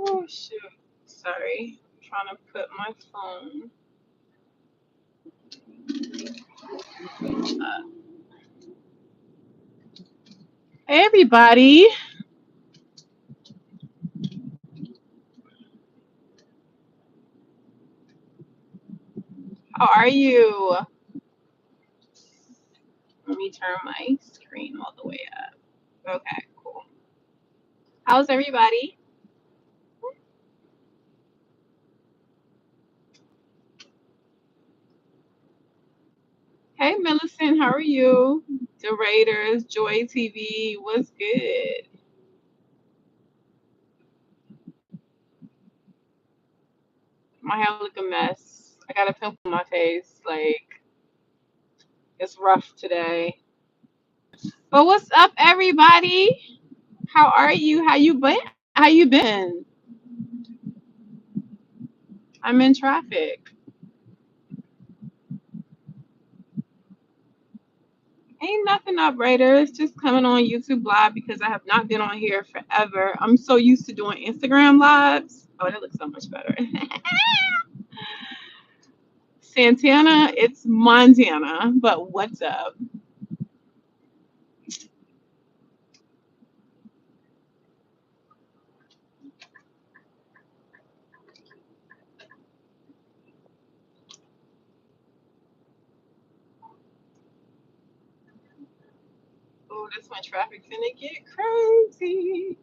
Oh shoot. Sorry. I'm trying to put my phone up. Hey everybody. How are you? Let me turn my screen all the way up. Okay, cool. How's everybody? Hey Millicent, how are you? The Raiders, Joy TV, what's good? My hair look a mess. I got a pimple on my face. Like, it's rough today. But what's up everybody? How are you? How you been? How you been? I'm in traffic. Ain't nothing up, Raiders. Just coming on YouTube Live because I have not been on here forever. I'm so used to doing Instagram lives. Oh, that looks so much better. Santana, it's Montana, but what's up? Oh, this one traffic's gonna get crazy.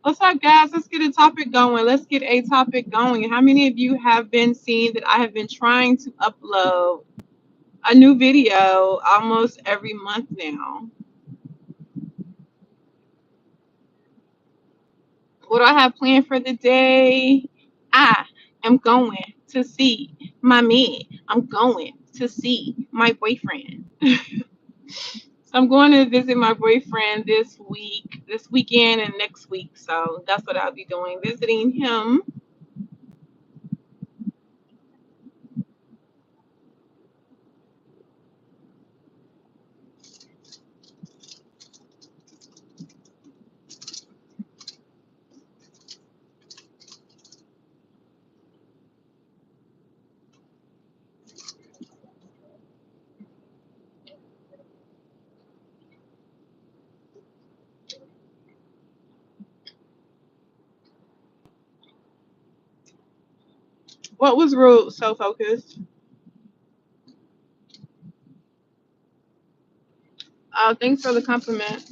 What's up, guys? Let's get a topic going. Let's get a topic going. How many of you have been seeing that I have been trying to upload a new video almost every month now? What do I have planned for the day? I am going to see my man. I'm going to see my boyfriend. So I'm going to visit my boyfriend this weekend, and next week. So that's what I'll be doing, visiting him. What was rude? So focused. Thanks for the compliment.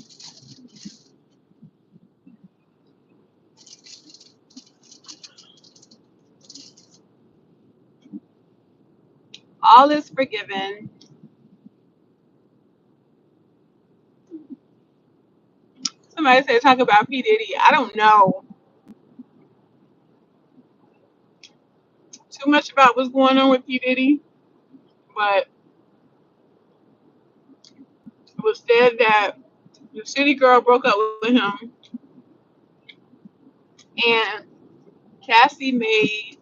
All is forgiven. Somebody said talk about P. Diddy. I don't know too much about what's going on with P. Diddy, but it was said that the city girl broke up with him, and Cassie made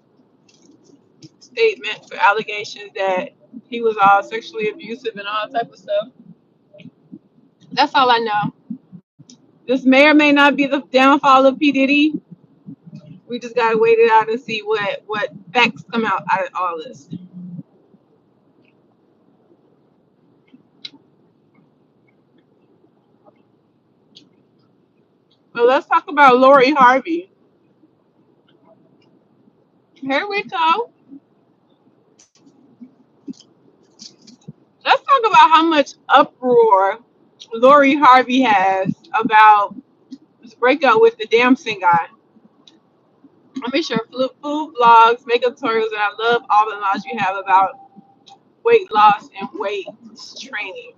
statements or allegations that he was all sexually abusive and all type of stuff. That's all I know. This may or may not be the downfall of P. Diddy. We just gotta wait it out and see what facts come out of all this. But let's talk about Lori Harvey. Here we go. Let's talk about how much uproar Lori Harvey has about this breakup with the Damson guy. I make sure food blogs, makeup tutorials, and I love all the knowledge you have about weight loss and weight training.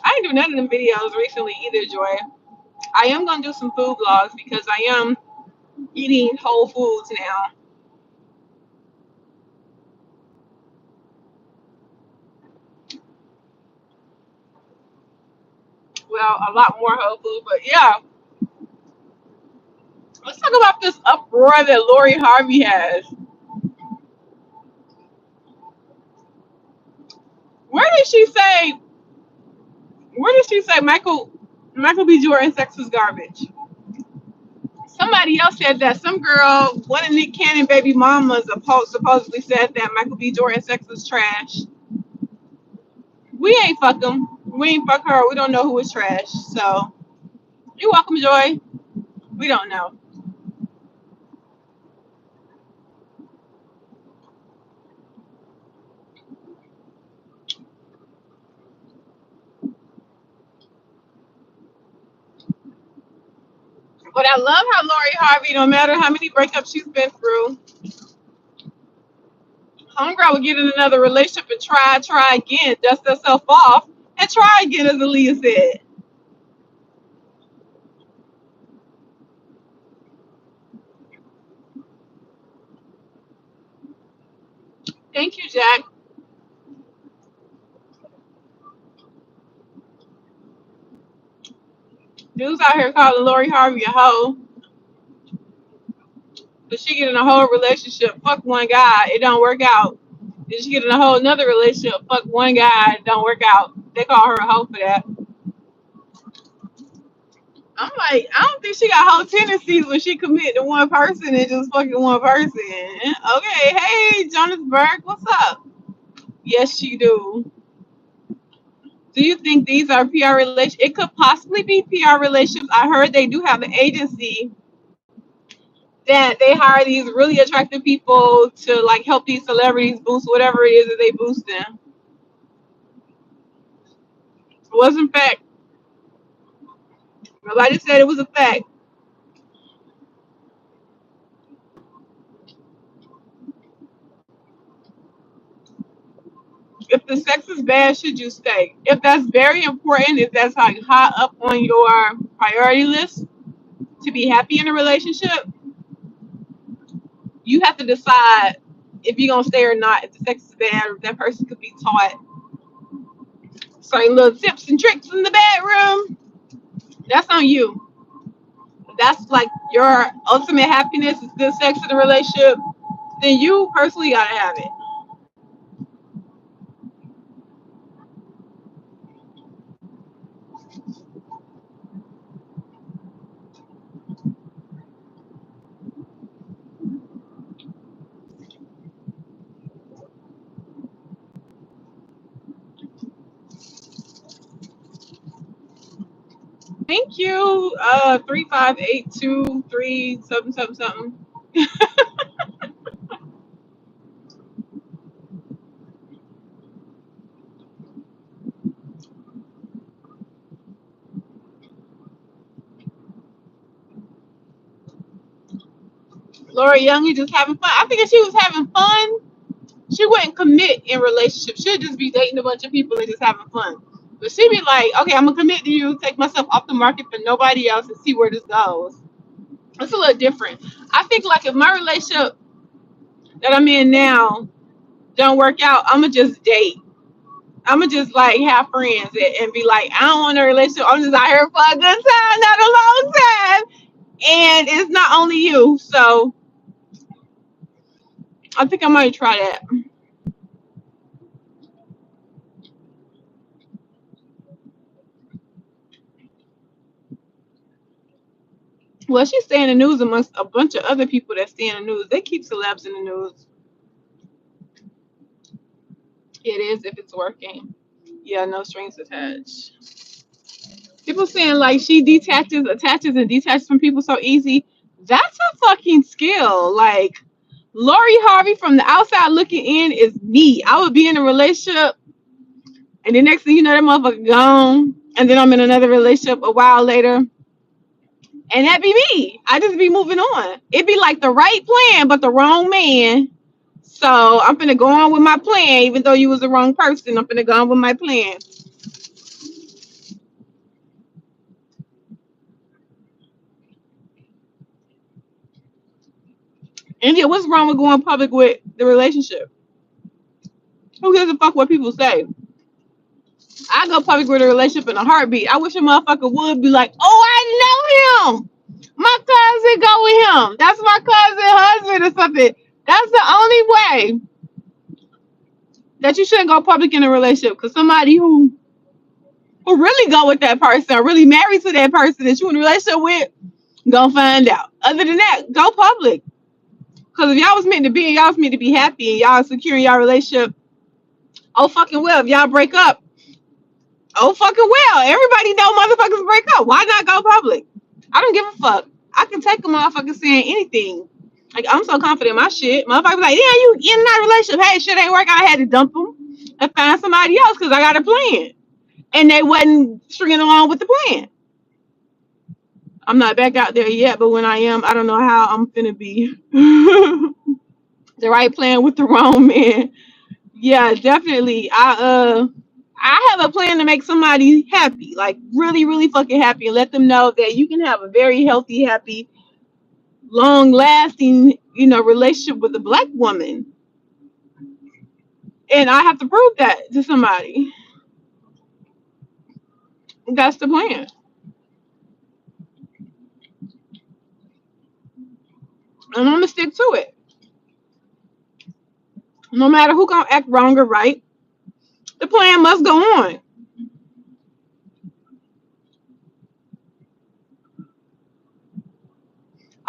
I didn't do none of them videos recently either, Joy. I am gonna do some food blogs because I am eating whole foods now. Well, a lot more whole food, but yeah. Let's talk about this uproar that Lori Harvey has. Where did she say? Where did she say Michael? Michael B. Jordan sex was garbage. Somebody else said that. Some girl, one of Nick Cannon baby mamas, supposedly said that Michael B. Jordan sex was trash. We ain't fuck him. We ain't fuck her. We don't know who was trash. So you're welcome, Joy. We don't know. But I love how Lori Harvey, no matter how many breakups she's been through, homegirl would get in another relationship and try again, dust herself off, and try again, as Aaliyah said. Thank you, Jack. Dudes out here calling Lori Harvey a hoe. But she get in a whole relationship, fuck one guy, it don't work out. Then she get in a whole another relationship, fuck one guy, it don't work out. They call her a hoe for that. I'm like, I don't think she got whole tendencies when she commit to one person and just fucking one person. Okay, hey, Jonas Berg, what's up? Yes, she do. Do you think these are PR relations? It could possibly be PR relationships. I heard they do have an agency that they hire these really attractive people to like help these celebrities boost whatever it is that they boost them. It wasn't fact. Nobody said it was a fact. If the sex is bad, should you stay? If that's very important, if that's like high up on your priority list to be happy in a relationship, you have to decide if you're gonna stay or not. If the sex is bad, or if that person could be taught certain little tips and tricks in the bedroom, that's on you. If that's like your ultimate happiness is good sex in a relationship, then you personally gotta have it. Thank you. 35823 something something something. Laura Young, you just having fun. I think if she was having fun, she wouldn't commit in relationships. She'd just be dating a bunch of people and just having fun. But she'd be like, okay, I'm gonna commit to you, take myself off the market for nobody else and see where this goes. It's a little different. I think like if my relationship that I'm in now don't work out, I'ma just date. I'ma just like have friends and be like, I don't want a relationship. I'm just out here for a good time, not a long time. And it's not only you. So I think I might try that. Well, she stay in the news amongst a bunch of other people that stay in the news. They keep celebs in the news. It is if it's working. Yeah, no strings attached. People saying like she attaches, and detaches from people so easy. That's a fucking skill. Like Lori Harvey from the outside looking in is me. I would be in a relationship, and the next thing you know, that motherfucker gone, and then I'm in another relationship a while later, and that be me. I just be moving on. It'd be like the right plan, but the wrong man. So I'm finna go on with my plan, even though you was the wrong person. I'm finna go on with my plan. And yeah, what's wrong with going public with the relationship? Who gives a fuck what people say? I go public with a relationship in a heartbeat. I wish a motherfucker would be like, oh, I know him. My cousin go with him. That's my cousin husband or something. That's the only way that you shouldn't go public in a relationship. Because somebody who who really go with that person or really married to that person that you in a relationship with, gonna find out. Other than that, go public. Because if y'all was meant to be and y'all was meant to be happy and y'all secure in y'all relationship, oh fucking well. If y'all break up, oh fucking well. Everybody know motherfuckers break up. Why not go public? I don't give a fuck. I can take a motherfucker saying anything. Like, I'm so confident in my shit. Motherfuckers like, yeah, you in that relationship. Hey, shit ain't work. I had to dump them and find somebody else because I got a plan. And they wasn't stringing along with the plan. I'm not back out there yet, but when I am, I don't know how I'm finna be. The right plan with the wrong man. Yeah, definitely. I have a plan to make somebody happy, like really, really fucking happy, and let them know that you can have a very healthy, happy, long lasting, relationship with a black woman. And I have to prove that to somebody. That's the plan. And I'm gonna stick to it. No matter who gonna act wrong or right, the plan must go on.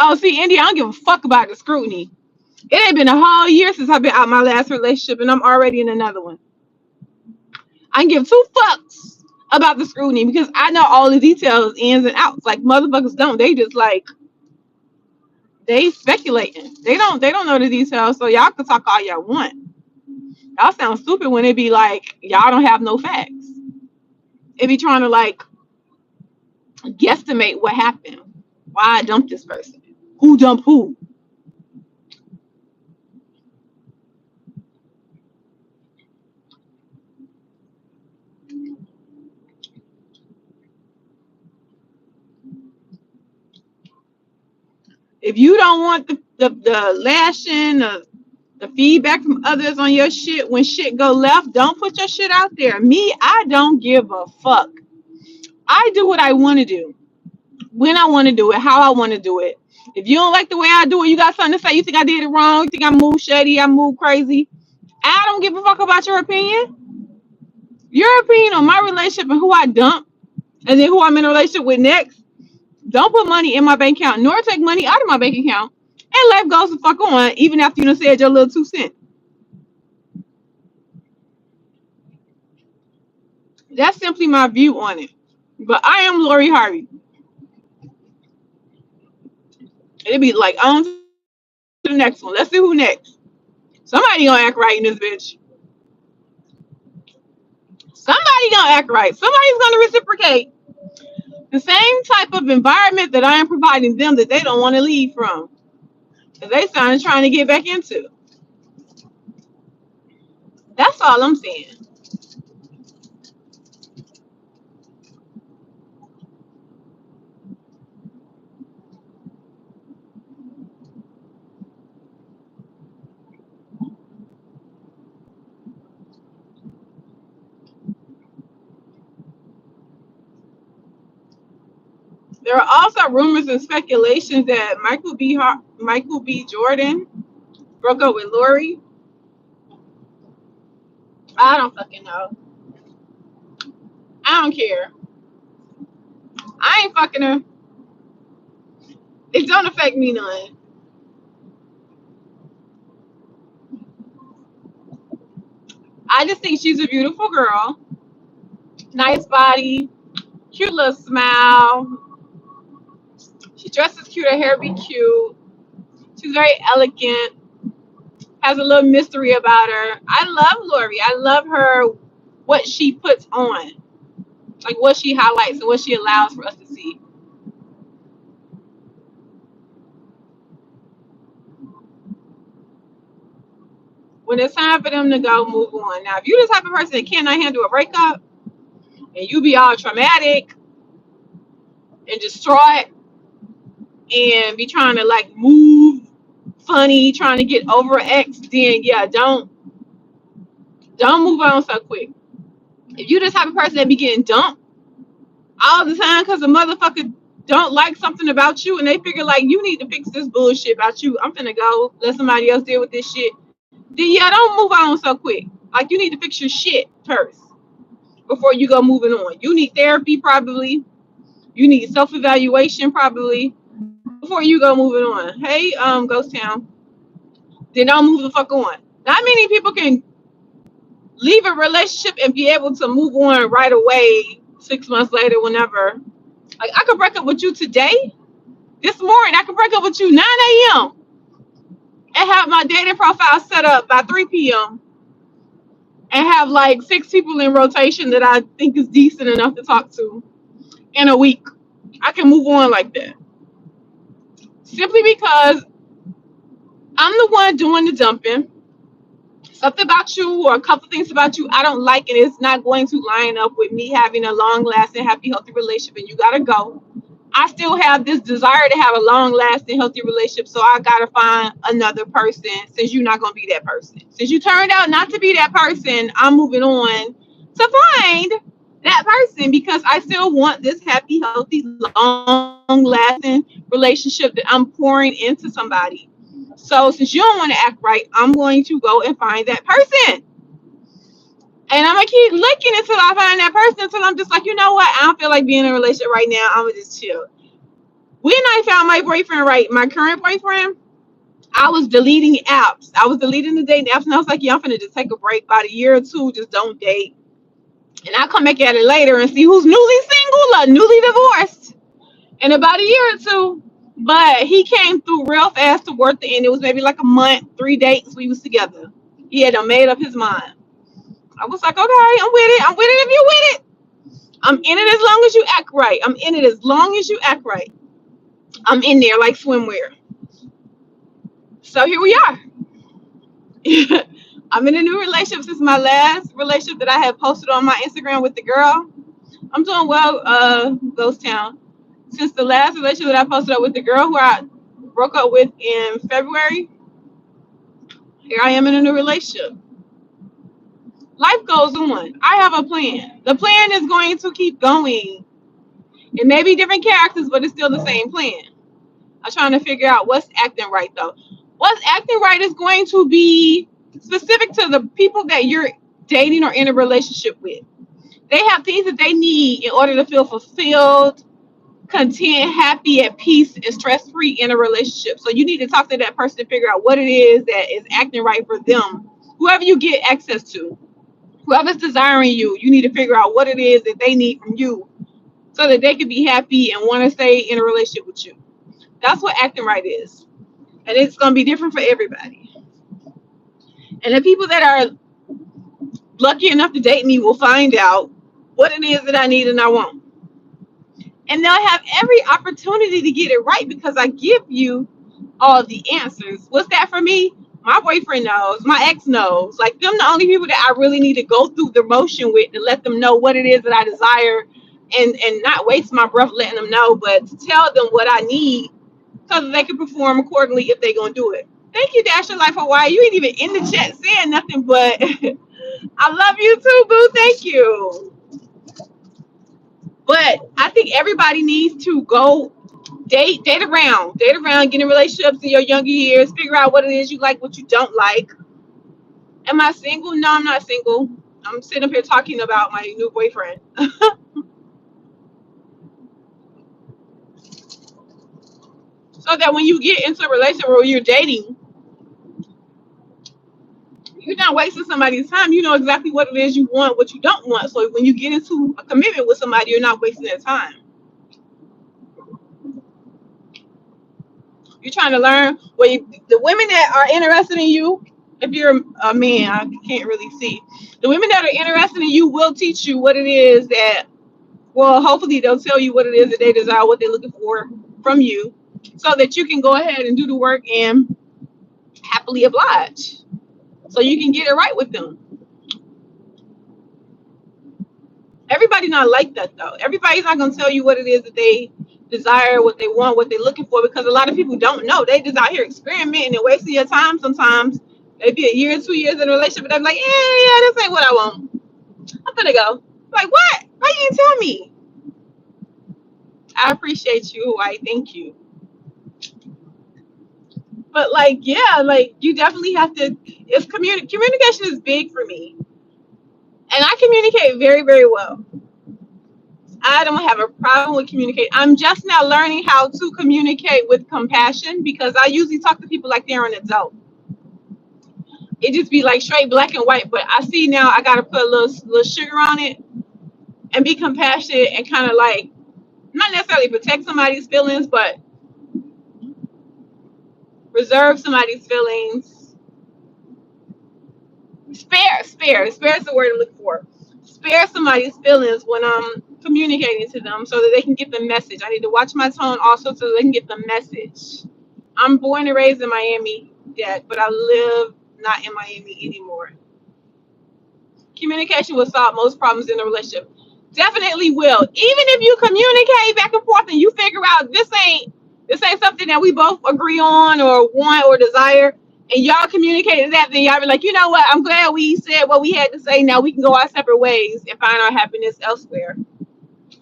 Oh, see, India, I don't give a fuck about the scrutiny. It ain't been a whole year since I've been out my last relationship, and I'm already in another one. I can give two fucks about the scrutiny because I know all the details, ins and outs. Like motherfuckers don't. They just like they speculating. They don't know the details. So y'all can talk all y'all want. Y'all sound stupid when it be like y'all don't have no facts. It be trying to like guesstimate what happened. Why I dumped this person? Who dumped who? If you don't want the lashing, the feedback from others on your shit when shit go left, don't put your shit out there. Me, I don't give a fuck. I do what I want to do, when I want to do it, how I want to do it. If you don't like the way I do it, you got something to say, you think I did it wrong, you think I moved shady, I moved crazy, I don't give a fuck about your opinion. Your opinion on my relationship and who I dump and then who I'm in a relationship with next, don't put money in my bank account, nor take money out of my bank account. And life goes the fuck on, even after you done said your little 2 cents. That's simply my view on it. But I am Lori Harvey. It'd be like, on to the next one. Let's see who next. Somebody gonna act right in this bitch. Somebody gonna act right. Somebody's gonna reciprocate the same type of environment that I am providing them that they don't want to leave from. That they started trying to get back into. That's all I'm saying. There are also rumors and speculations that Michael B. Jordan broke up with Lori. I don't fucking know. I don't care. I ain't fucking her. It don't affect me none. I just think she's a beautiful girl. Nice body, cute little smile. She dresses cute, her hair be cute. She's very elegant, has a little mystery about her. I love Lori. I love her, what she puts on, like what she highlights and what she allows for us to see. When it's time for them to go, move on. Now, if you're the type of person that cannot handle a breakup and you be all traumatic and distraught and be trying to like move funny, trying to get over X, then yeah, don't move on so quick. If you the type of person that be getting dumped all the time because a motherfucker don't like something about you and they figure like you need to fix this bullshit about you, I'm finna go let somebody else deal with this shit, then yeah, don't move on so quick. Like you need to fix your shit first before you go moving on. You need therapy probably. You need self-evaluation probably before you go moving on. Hey, Ghost Town. Then don't move the fuck on. Not many people can leave a relationship and be able to move on right away 6 months later, whenever. Like I could break up with you today, this morning. I could break up with you 9 a.m. and have my dating profile set up by 3 p.m. and have like 6 people in rotation that I think is decent enough to talk to in a week. I can move on like that. Simply because I'm the one doing the dumping. Something about you or a couple things about you I don't like, and it's not going to line up with me having a long lasting, happy, healthy relationship, and you gotta go. I still have this desire to have a long lasting, healthy relationship, so I gotta find another person since you're not gonna be that person. Since you turned out not to be that person, I'm moving on to find that person because I still want this happy, healthy, long lasting relationship that I'm pouring into somebody. So since you don't want to act right, I'm going to go and find that person. And I'm gonna keep looking until I find that person until I'm just like, you know what? I don't feel like being in a relationship right now. I'm gonna just chill. When I found my boyfriend, right, my current boyfriend, I was deleting apps. I was deleting the dating apps, and I was like, yeah, I'm gonna just take a break. About a year or two, just don't date. And I'll come back at it later and see who's newly single or newly divorced in about a year or two. But he came through real fast toward the end. It was maybe like a month, 3 dates we was together. He had made up his mind. I was like, okay, I'm with it. I'm with it if you're with it. I'm in it as long as you act right. I'm in it as long as you act right. I'm in there like swimwear. So here we are. I'm in a new relationship since my last relationship that I had posted on my Instagram with the girl. I'm doing well, Ghost Town. Since the last relationship that I posted up with the girl who I broke up with in February, here I am in a new relationship. Life goes on. I have a plan. The plan is going to keep going. It may be different characters, but it's still the same plan. I'm trying to figure out what's acting right, though. What's acting right is going to be specific to the people that you're dating or in a relationship with. They have things that they need in order to feel fulfilled, content, happy, at peace, and stress free in a relationship. So you need to talk to that person to figure out what it is that is acting right for them. Whoever you get access to, whoever's desiring you, you need to figure out what it is that they need from you so that they can be happy and want to stay in a relationship with you. That's what acting right is. And it's going to be different for everybody. And the people that are lucky enough to date me will find out what it is that I need and I want. And they'll have every opportunity to get it right because I give you all the answers. What's that for me? My boyfriend knows. My ex knows. Like, them the only people that I really need to go through the motion with to let them know what it is that I desire and not waste my breath letting them know, but to tell them what I need so that they can perform accordingly if they're going to do it. Thank you, Dash Your Life Hawaii. You ain't even in the chat saying nothing, but I love you too, boo. Thank you. But I think everybody needs to go date around, get in relationships in your younger years, figure out what it is you like, what you don't like. Am I single? No, I'm not single. I'm sitting up here talking about my new boyfriend. So that when you get into a relationship where you're dating, you're not wasting somebody's time. You know exactly what it is you want, what you don't want. So when you get into a commitment with somebody, you're not wasting their time. You're trying to learn the women that are interested in you. If you're a man, I can't really see. The women that are interested in you will teach you what it is that, well, hopefully they'll tell you what it is that they desire, what they're looking for from you, so that you can go ahead and do the work and happily oblige. So you can get it right with them. Everybody not like that though. Everybody's not gonna tell you what it is that they desire, what they want, what they're looking for, because a lot of people don't know. They just out here experimenting and wasting your time sometimes. Maybe a year, 2 years in a relationship, but they're like, yeah, this ain't what I want. I'm gonna go. Like, what? Why you didn't tell me? I appreciate you, Hawaii. Thank you. But like, yeah, like you definitely have to. It's communication is big for me. And I communicate very, very well. I don't have a problem with communicating. I'm just now learning how to communicate with compassion because I usually talk to people like they're an adult. It just be like straight black and white. But I see now I gotta put a little sugar on it and be compassionate and kind of like not necessarily protect somebody's feelings, but reserve somebody's feelings. Spare is the word to look for. Spare somebody's feelings when I'm communicating to them so that they can get the message. I need to watch my tone also so they can get the message. I'm born and raised in Miami, Dad, but I live not in Miami anymore. Communication will solve most problems in a relationship. Definitely will. Even if you communicate back and forth and you figure out this ain't something that we both agree on or want or desire, and y'all communicated that, then y'all be like, you know what? I'm glad we said what we had to say. Now we can go our separate ways and find our happiness elsewhere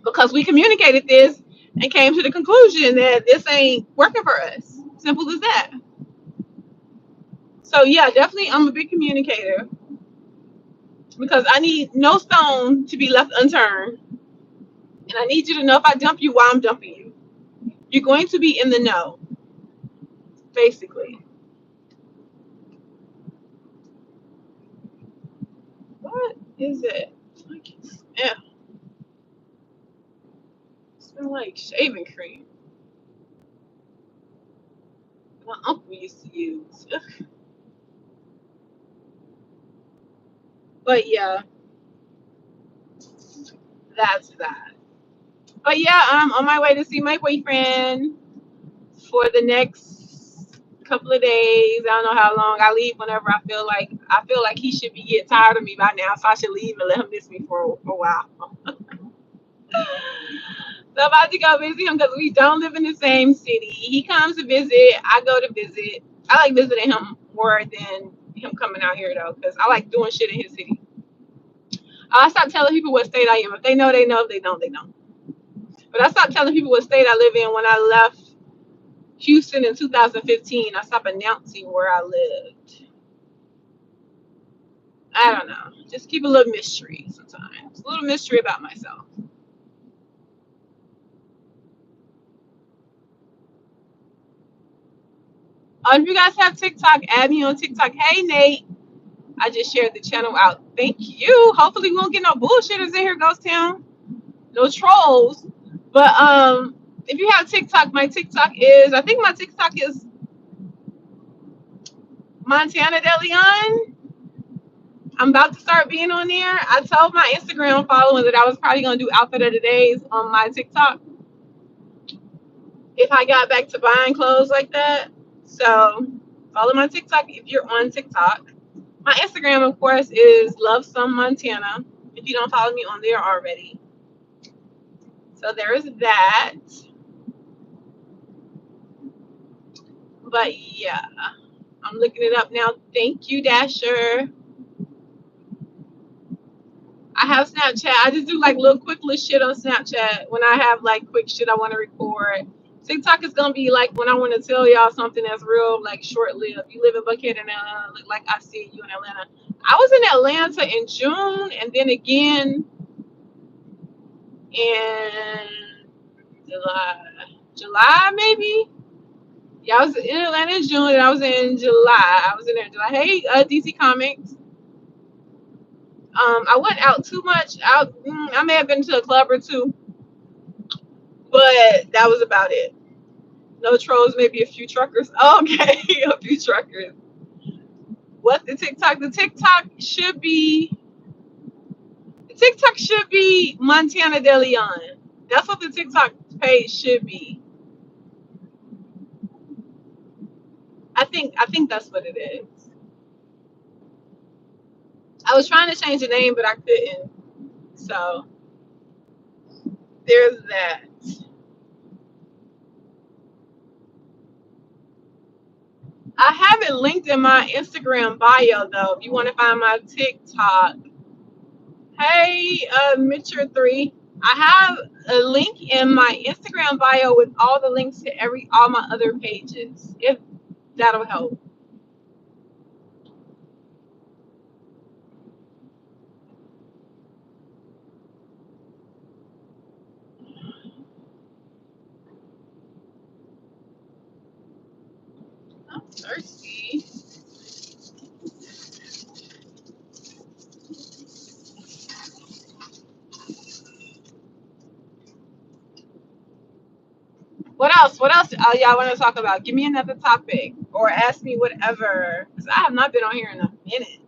because we communicated this and came to the conclusion that this ain't working for us. Simple as that. So yeah, definitely, I'm a big communicator because I need no stone to be left unturned. And I need you to know if I dump you, why I'm dumping you. You're going to be in the know, basically. What is it? Yeah, it smells like shaving cream. My uncle used to use. Ugh. But yeah, that's that. But yeah, I'm on my way to see my boyfriend for the next couple of days. I don't know how long. I leave whenever I feel like. I feel like he should be getting tired of me by now, so I should leave and let him miss me for a while. So I'm about to go visit him because we don't live in the same city. He comes to visit. I go to visit. I like visiting him more than him coming out here though, because I like doing shit in his city. I stopped telling people what state I am. If they know, they know. If they don't, they don't. But I stopped telling people what state I live in when I left Houston in 2015. I stopped announcing where I lived. I don't know. Just keep a little mystery sometimes. A little mystery about myself. If you guys have TikTok, add me on TikTok. Hey, Nate. I just shared the channel out. Thank you. Hopefully we won't get no bullshitters in here, Ghost Town. No trolls. But if you have TikTok, my TikTok is I think my TikTok is Montana De Leon. I'm about to start being on there. I told my Instagram followers that I was probably gonna do outfit of the days on my TikTok if I got back to buying clothes like that. So follow my TikTok if you're on TikTok. My Instagram, of course, is LoveSomeMontana. If you don't follow me on there already. So there is that. But yeah, I'm looking it up now. Thank you, Dasher. I have Snapchat. I just do like little quick little shit on Snapchat when I have like quick shit I want to record. TikTok is gonna be like when I want to tell y'all something that's real like short lived. You live in Buckhead and look like I see you in Atlanta. I was in Atlanta in June and then again in July. July maybe. Yeah, I was in Atlanta in June and I was in July. I was in there in July. Hey, DC Comics. I went out too much. I may have been to a club or two, but that was about it. No trolls, maybe a few truckers. Okay, a few truckers. What the TikTok? The TikTok should be Montana De Leon. That's what the TikTok page should be. I think that's what it is. I was trying to change the name, but I couldn't. So there's that. I have it linked in my Instagram bio though. If you want to find my TikTok. Hey, Mitcher3. I have a link in my Instagram bio with all the links to all my other pages. If that'll help. Thirsty. What else? What else y'all want to talk about? Give me another topic or ask me whatever. 'Cause I have not been on here in a minute.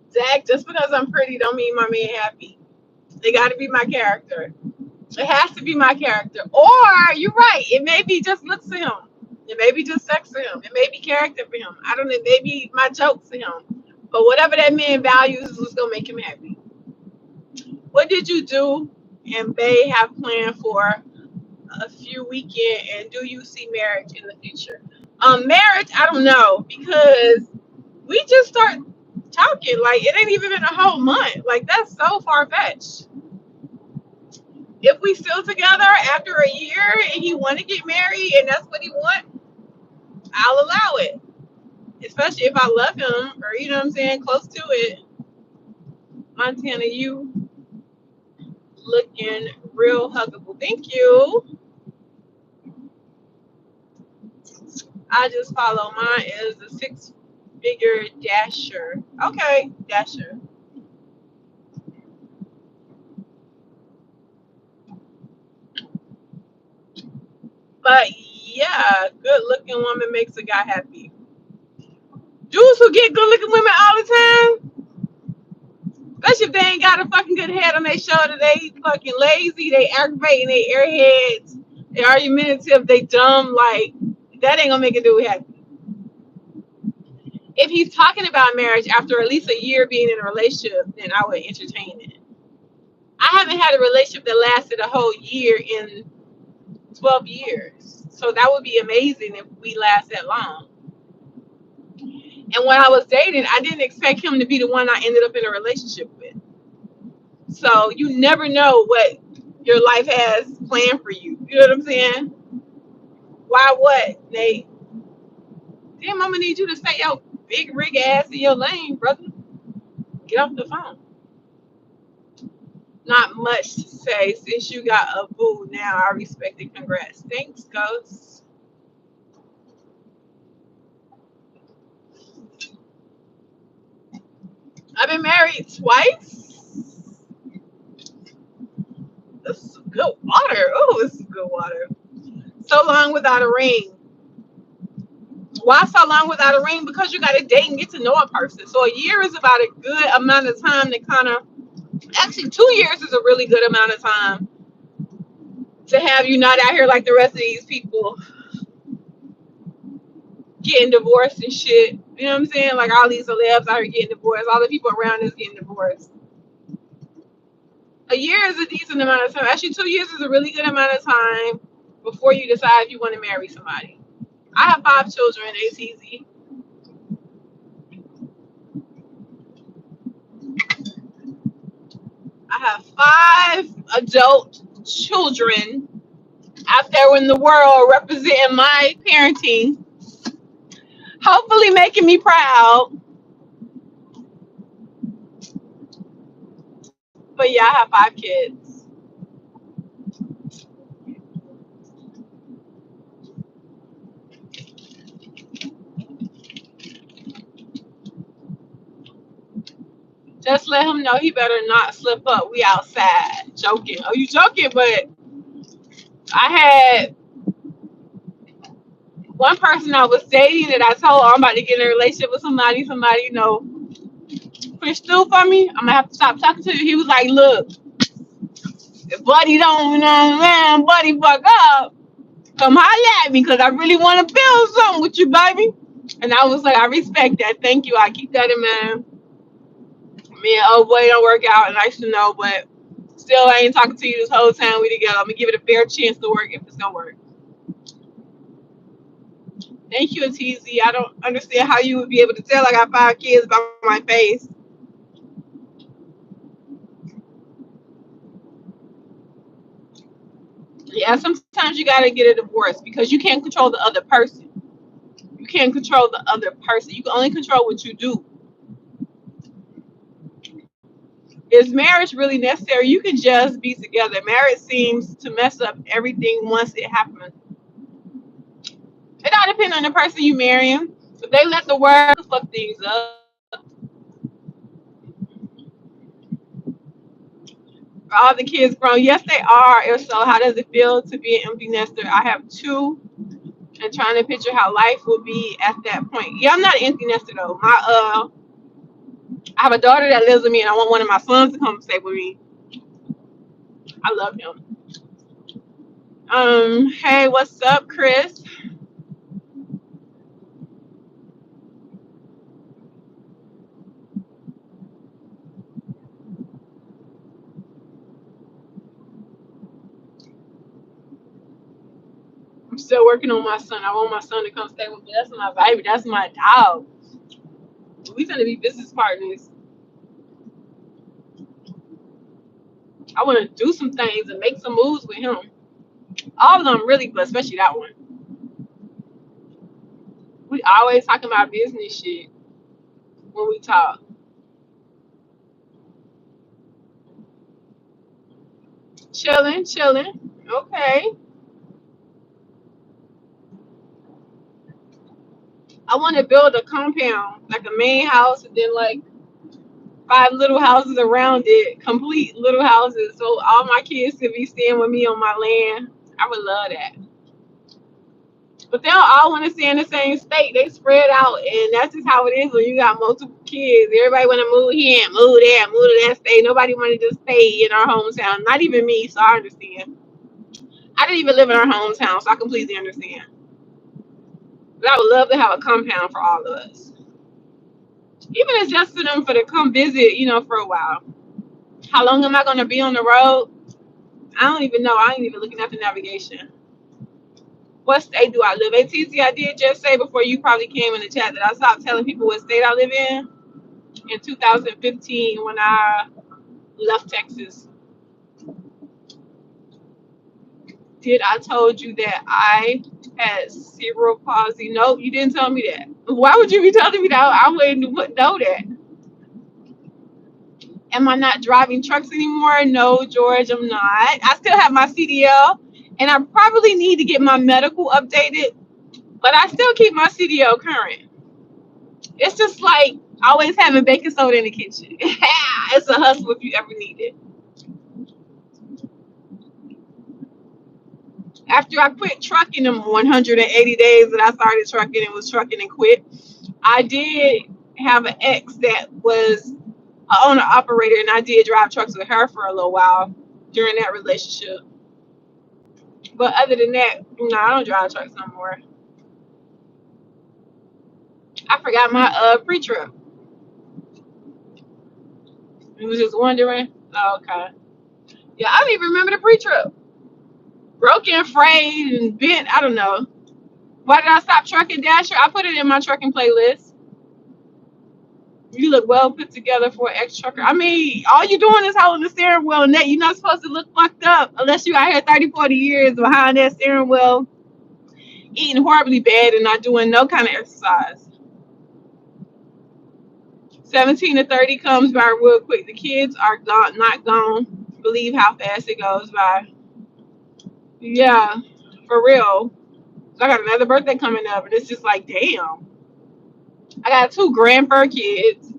Zach, just because I'm pretty don't mean my man happy. It got to be my character. It has to be my character. Or you're right. It may be just looks to him. It may be just sex to him. It may be character for him. I don't know. Maybe my jokes to him. But whatever that man values is what's gonna make him happy. What did you do and Bay have planned for a few weekend, and do you see marriage in the future? Marriage, I don't know because we just start talking. Like it ain't even been a whole month. Like that's so far fetched. If we still together after a year and he want to get married and that's what he want, I'll allow it. Especially if I love him or you know what I'm saying, close to it. Montana, you looking real huggable. Thank you. I just follow mine is a six-figure dasher. Okay, dasher. But yeah, good looking woman makes a guy happy. Dudes who get good looking women all the time, especially if they ain't got a fucking good head on their shoulder, they fucking lazy, they aggravating, they airheads, they argumentative, they dumb, like that ain't gonna make a dude happy. If he's talking about marriage after at least a year being in a relationship, then I would entertain it. I haven't had a relationship that lasted a whole year in 12 years. So that would be amazing if we last that long. And when I was dating, I didn't expect him to be the one I ended up in a relationship with. So you never know what your life has planned for you. You know what I'm saying? Why what, Nate? Damn, I'm gonna need you to stay your big rig ass in your lane, brother. Get off the phone. Not much to say. Since you got a boo now, I respect it. Congrats. Thanks, Ghost. I've been married twice. This is some good water. Oh, this is good water. So long without a ring. Why so long without a ring? Because you got to date and get to know a person. So a year is about a good amount of time to kind of, actually 2 years is a really good amount of time to have you not out here like the rest of these people getting divorced and shit. You know what I'm saying? Like all these celebs out here getting divorced. All the people around us getting divorced. A year is a decent amount of time. Actually, 2 years is a really good amount of time before you decide if you want to marry somebody. I have 5 children. It's easy. I have 5 adult children out there in the world representing my parenting, hopefully making me proud. But yeah, I have 5 kids. Just let him know he better not slip up. We outside. Joking. Oh, you joking? But I had one person I was dating that I told her I'm about to get in a relationship with somebody, push through for me. I'm gonna have to stop talking to you. He was like, look, if buddy don't, you know what I'm saying, buddy fuck up, come holler at me because I really want to build something with you, baby. And I was like, I respect that. Thank you. I keep that in mind. Me and old boy don't work out, and I should know, but still, I ain't talking to you this whole time we together. I'm gonna give it a fair chance to work if it's gonna work. Thank you, TZ. I don't understand how you would be able to tell I got 5 kids by my face. Yeah, sometimes you gotta get a divorce because you can't control the other person. You can't control the other person. You can only control what you do. Is marriage really necessary? You can just be together. Marriage seems to mess up everything once it happens. It all depends on the person you marrying. If they let the world fuck things up, all the kids grown. Yes, they are. If so, how does it feel to be an empty nester? I have two, and trying to picture how life will be at that point. Yeah, I'm not an empty nester though. I have a daughter that lives with me, and I want one of my sons to come stay with me. I love him. Hey, what's up, Chris? I'm still working on my son. I want my son to come stay with me. That's my baby. That's my dog. We gonna be business partners. I want to do some things and make some moves with him. All of them really, but especially that one. We always talking about business shit when we talk. Chilling, chilling. Okay. I want to build a compound, like a main house, and then like 5 little houses around it, complete little houses, so all my kids could be staying with me on my land. I would love that. But they don't all want to stay in the same state. They spread out, and that's just how it is when you got multiple kids. Everybody want to move here, move there, move to that state. Nobody want to just stay in our hometown. Not even me, so I understand. I didn't even live in our hometown, so I completely understand. But I would love to have a compound for all of us. Even if it's just for them for to come visit, for a while. How long am I gonna be on the road? I don't even know. I ain't even looking at the navigation. What state do I live in? TC, I did just say before you probably came in the chat that I stopped telling people what state I live in 2015 when I left Texas. Did I told you that I had cerebral palsy? Nope, you didn't tell me that. Why would you be telling me that? I wouldn't know that. Am I not driving trucks anymore? No, George, I'm not. I still have my CDL, and I probably need to get my medical updated, but I still keep my CDL current. It's just like always having baking soda in the kitchen. It's a hustle if you ever need it. After I quit trucking them 180 days that I started trucking and was trucking and quit, I did have an ex that was an owner operator, and I did drive trucks with her for a little while during that relationship. But other than that, no, I don't drive trucks no more. I forgot my pre-trip. You was just wondering. Oh, okay. Yeah, I don't even remember the pre-trip. Broken, frayed, and bent. I don't know. Why did I stop trucking, Dasher? I put it in my trucking playlist. You look well put together for an ex-trucker. I mean, all you doing is holding the steering wheel, and that you're not supposed to look fucked up unless you out here 30, 40 years behind that steering wheel, eating horribly bad and not doing no kind of exercise. 17 to 30 comes by real quick. The kids are gone, not gone. Believe how fast it goes by. Yeah, for real. So I got another birthday coming up, and it's just like, damn. I got 2 grandfur kids.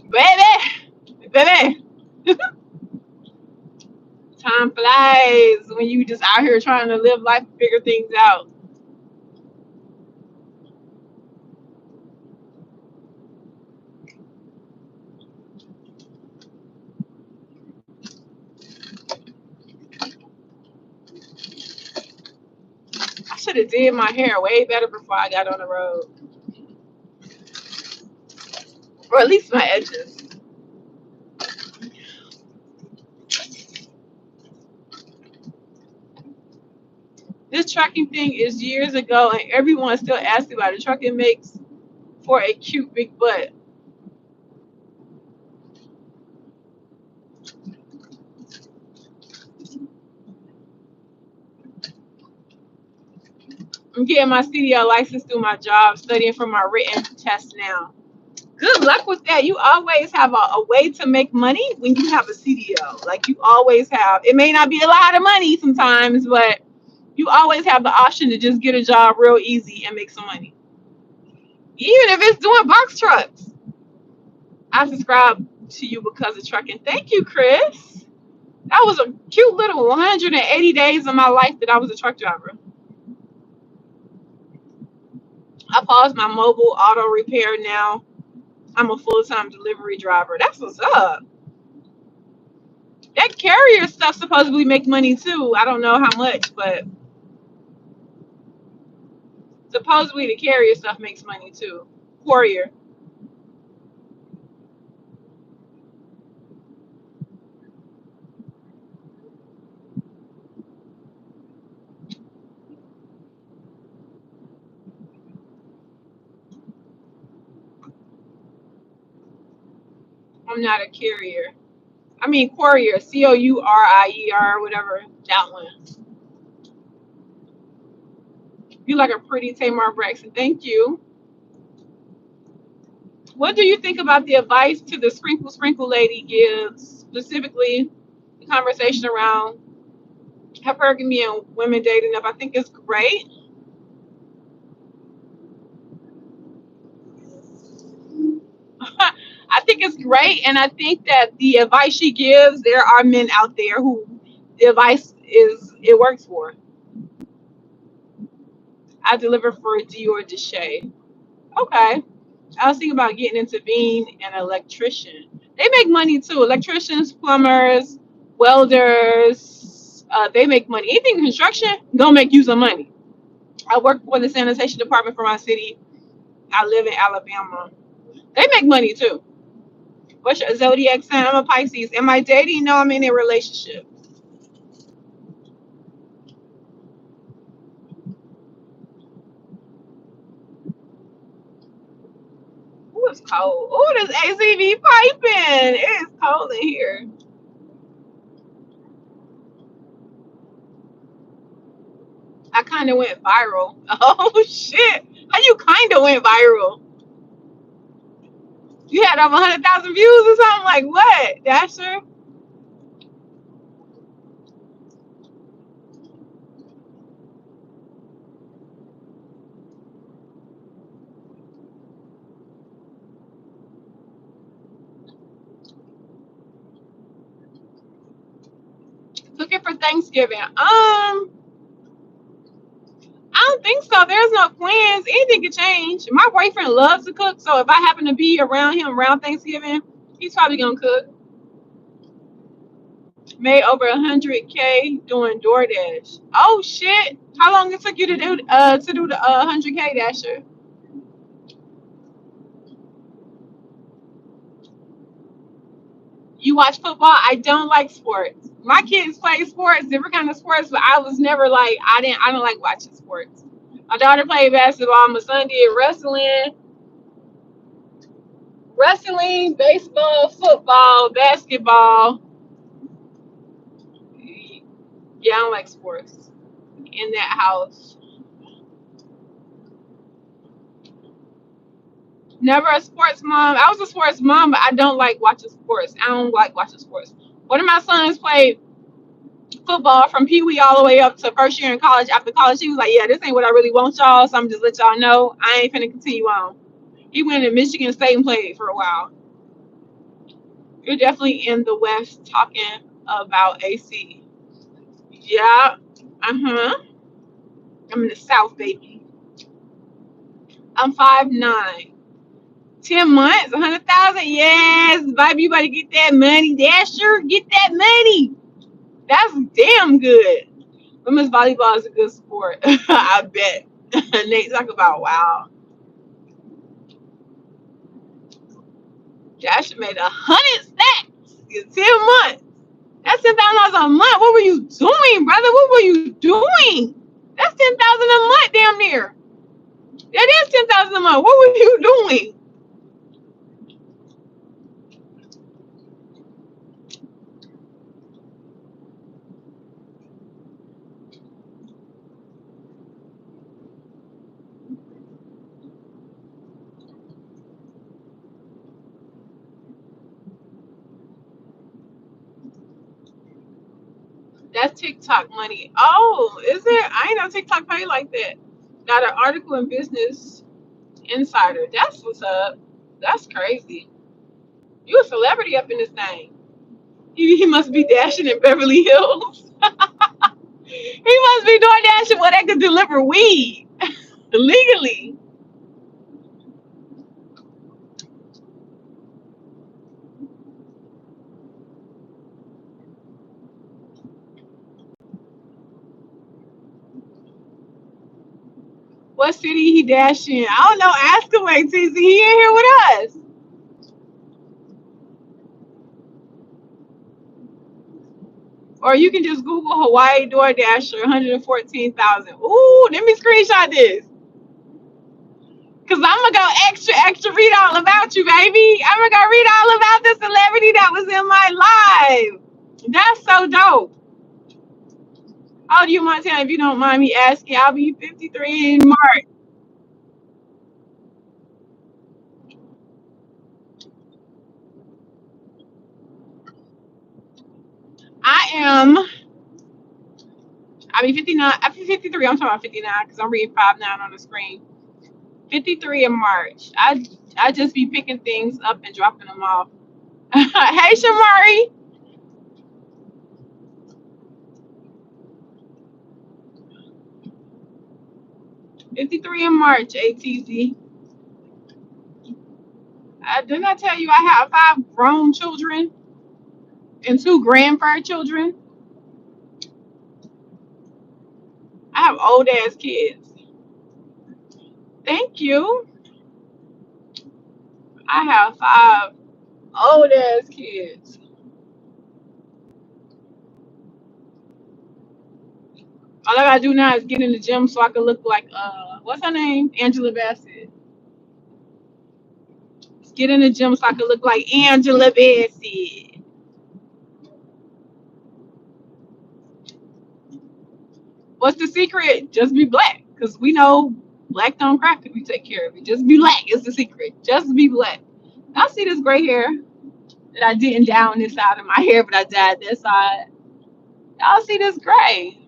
Baby, baby. Time flies when you just out here trying to live life, figure things out. I should have did my hair way better before I got on the road, or at least my edges. this trucking thing is years ago, and everyone still asks about it. Trucking makes for a cute big butt. I'm getting my CDL license through my job, studying for my written test now. Good luck with that. You always have a way to make money when you have a CDL. Like you always have. It may not be a lot of money sometimes, but you always have the option to just get a job real easy and make some money. Even if it's doing box trucks. I subscribe to you because of trucking. Thank you, Chris. That was a cute little 180 days of my life that I was a truck driver. I paused my mobile auto repair now. I'm a full-time delivery driver. That's what's up. That carrier stuff supposedly make money too. I don't know how much, but supposedly the carrier stuff makes money too. Courier. I'm not a carrier. I mean courier. Courier, whatever. That one. You like a pretty Tamar Braxton. Thank you. What do you think about the advice to the sprinkle lady gives, specifically the conversation around hypergamy and women dating up? I think it's great. I think it's great, and I think that the advice she gives, there are men out there who the advice is it works for. I deliver for Dior Deshay. Okay. I was thinking about getting into being an electrician. They make money too. Electricians, plumbers, welders, they make money. Anything construction gonna make you some money. I work for the sanitation department for my city. I live in Alabama. They make money too. What's your zodiac sign? I'm a Pisces. Am I dating? No, I'm in a relationship. Ooh, it's cold. Ooh, this ACV piping. It is cold in here. I kind of went viral. Oh shit! How you kind of went viral? You had over 100,000 views or something? Like what, Dasher? Cooking for Thanksgiving. I don't think so. There's no plans. Anything could change. My boyfriend loves to cook, so if I happen to be around him around Thanksgiving, he's probably gonna cook. Made over 100K doing DoorDash. Oh shit! How long it took you to do the 100K, Dasher? You watch football? I don't like sports. My kids play sports, different kind of sports, but I was never like I don't like watching sports. My daughter played basketball. My son did wrestling, baseball, football, basketball. Yeah, I don't like sports in that house. Never a sports mom. I was a sports mom, but I don't like watching sports. I don't like watching sports. One of my sons played football from Pee Wee all the way up to first year in college. After college, he was like, "Yeah, this ain't what I really want, y'all. So I'm just let y'all know I ain't finna continue on." He went to Michigan State and played for a while. You're definitely in the West talking about AC. Yeah. Uh-huh. I'm in the South, baby. I'm 5'9". 10 months, 100,000. Yes, baby, you better get that money. Dasher, get that money. That's damn good. Women's volleyball is a good sport. I bet. Nate, talk about wow. Dasher made 100 stacks in 10 months. That's $10,000 a month. What were you doing, brother? What were you doing? That's That's 10,000 a month, damn near. That is 10,000 a month. What were you doing? That's TikTok money. Oh, is it? I ain't know TikTok pay like that. Got an article in Business Insider. That's what's up. That's crazy. You a celebrity up in this thing. He must be dashing in Beverly Hills. He must be doing dashing where they could deliver weed legally. What city he dashing? I don't know. Ask him, wait, TZ. He in here with us. Or you can just Google Hawaii DoorDasher 114,000. Ooh, let me screenshot this. Cause I'm gonna go extra, read all about you, baby. I'm gonna go read all about the celebrity that was in my life. That's so dope. How old are you, Montana? If you don't mind me asking, I'll be 53 in March. I am. I'll be 59. I'll be 53. I'm talking about 59 because I'm reading 59 on the screen. 53 in March. I just be picking things up and dropping them off. Hey, Shamari. 53 in March, ATZ. Didn't I tell you I have 5 grown children and 2 grandchildren? I have old ass kids. Thank you. I have 5 old ass kids. All I gotta do now is get in the gym so I can look like what's her name? Angela Bassett. Just get in the gym so I can look like Angela Bassett. What's the secret? Just be black. Cause we know black don't crack if we take care of it. Just be black is the secret. Just be black. I see this gray hair that I didn't dye on this side of my hair, but I dyed this side. Y'all see this gray.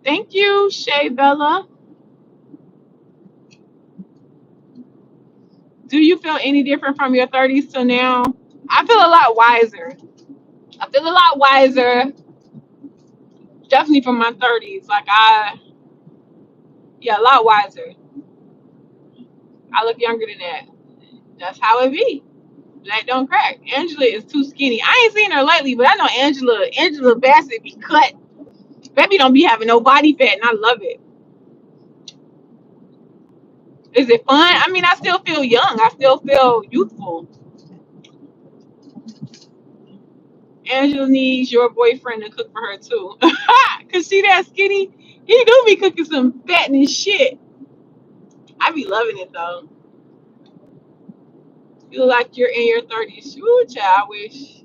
Thank you, Shay Bella. Do you feel any different from your 30s to now? I feel a lot wiser. I feel a lot wiser, definitely from my 30s. Yeah, a lot wiser. I look younger than that. That's how it be. Black don't crack. Angela is too skinny. I ain't seen her lately, but I know Angela Bassett be cut. Baby don't be having no body fat, and I love it. Is it fun? I mean, I still feel young. I still feel youthful. Angela needs your boyfriend to cook for her too. Cause she that skinny. He do be cooking some fattening shit. I be loving it though. You look like you're in your 30s. Ooh, child, I wish.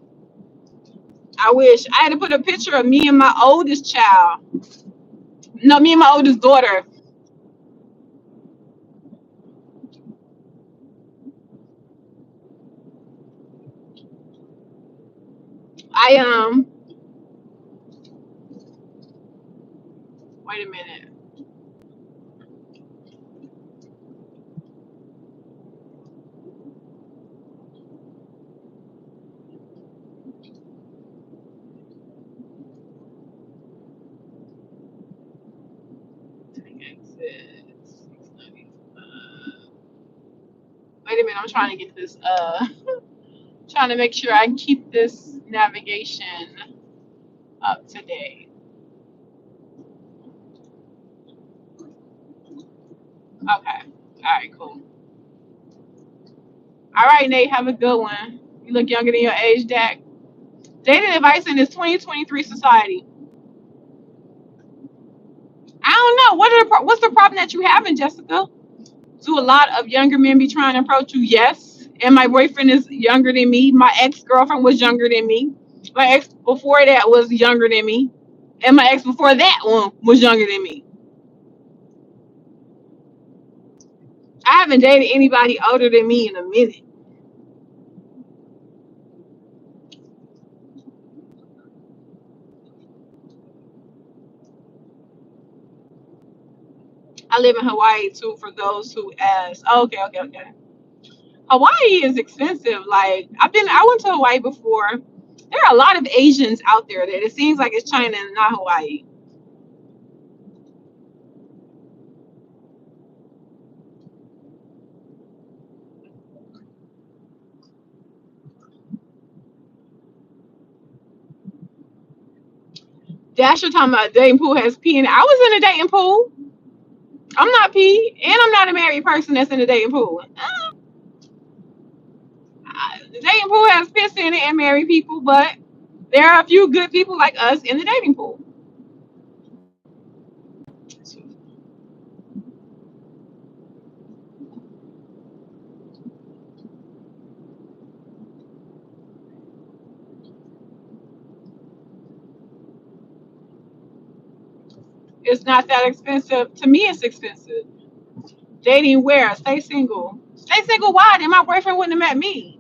I wish. I had to put a picture of me and my oldest child. No, me and my oldest daughter. I wait a minute. Wait a minute, I'm trying to get this trying to make sure I keep this navigation up to date. Okay. All right, cool. All right, Nate, have a good one. You look younger than your age, Dak. Dating advice in this 2023 society. I don't know. What's the problem that you having, Jessica? Do a lot of younger men be trying to approach you? Yes. And my boyfriend is younger than me. My ex-girlfriend was younger than me. My ex before that was younger than me. And my ex before that one was younger than me. I haven't dated anybody older than me in a minute. I live in Hawaii too, for those who ask. Okay, okay, okay. Hawaii is expensive. Like I went to Hawaii before. There are a lot of Asians out there that it seems like it's China and not Hawaii. Dasher talking about dating pool has pee in it. I was in a dating pool. I'm not pee, and I'm not a married person that's in the dating pool. The dating pool has piss in it and married people, but there are a few good people like us in the dating pool. It's not that expensive. To me, it's expensive. Dating where? Stay single. Stay single. Why? Then my boyfriend wouldn't have met me.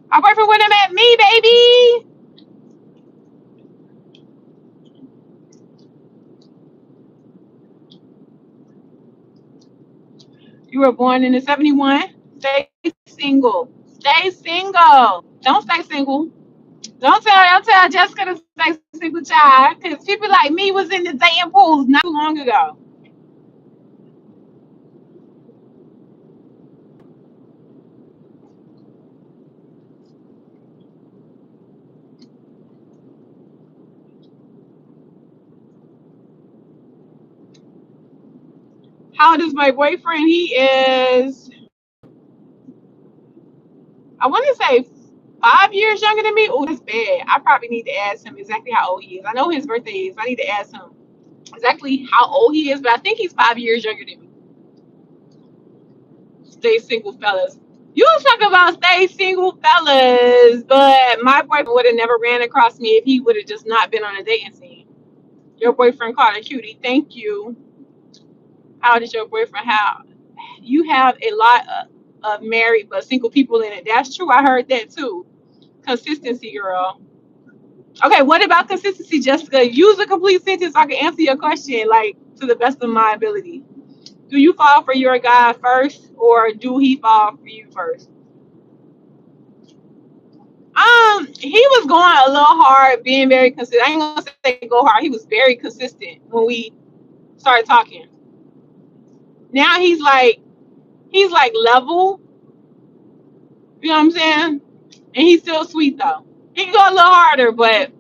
My boyfriend wouldn't have met me, baby. You were born in the 71. Stay single. Stay single. Don't stay single. Don't tell Jessica to stay single, child. Because people like me was in the dating pools not too long ago. How old is my boyfriend? He is, I want to say 5 years younger than me. Oh, that's bad. I probably need to ask him exactly how old he is. I know his birthday is. I need to ask him exactly how old he is, but I think he's 5 years younger than me. Stay single, fellas. You was talking about stay single, fellas, but my boyfriend would have never ran across me if he would have just not been on a dating scene. Your boyfriend called a cutie. Thank you. How did your boyfriend have? You have a lot of married but single people in it. That's true. I heard that too. Consistency, girl. Okay, what about consistency, Jessica? Use a complete sentence so I can answer your question, like to the best of my ability. Do you fall for your guy first, or do he fall for you first? He was going a little hard, being very consistent. I ain't gonna say go hard. He was very consistent when we started talking. Now he's like level. You know what I'm saying? And he's still sweet though. He can go a little harder, but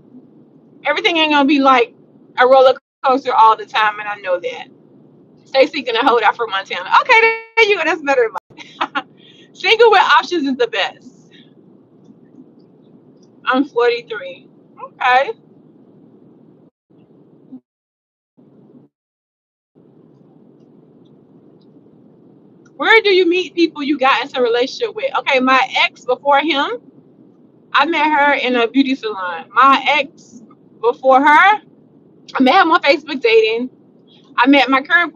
everything ain't gonna be like a roller coaster all the time, and I know that. Stay seeking a hold out for Montana. Okay, there you go. That's better advice. Single with options is the best. I'm 43. Okay. Where do you meet people you got into a relationship with? Okay, my ex before him, I met her in a beauty salon. My ex before her, I met him on Facebook dating. I met my current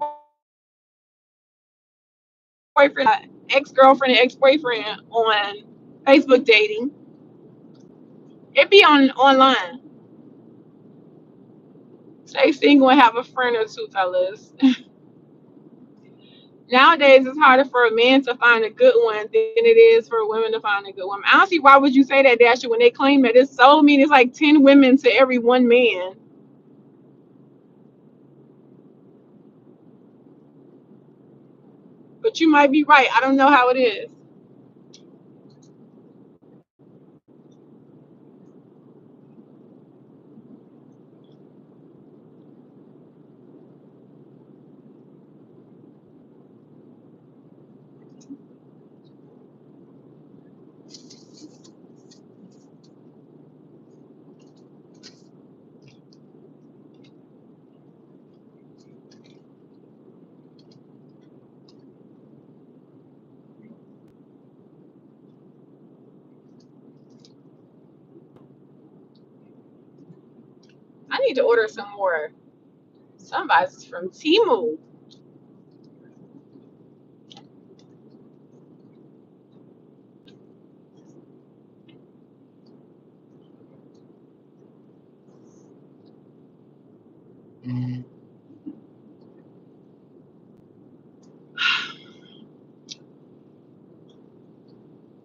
boyfriend, ex-girlfriend, and ex-boyfriend on Facebook dating. It be on online. Stay single and have a friend or two, fellas. Nowadays, it's harder for a man to find a good one than it is for women to find a good one. I don't see why would you say that, Dasher, when they claim that it's so mean. It's like 10 women to every one man. But you might be right. I don't know how it is. need to order some more sunvises from Temu.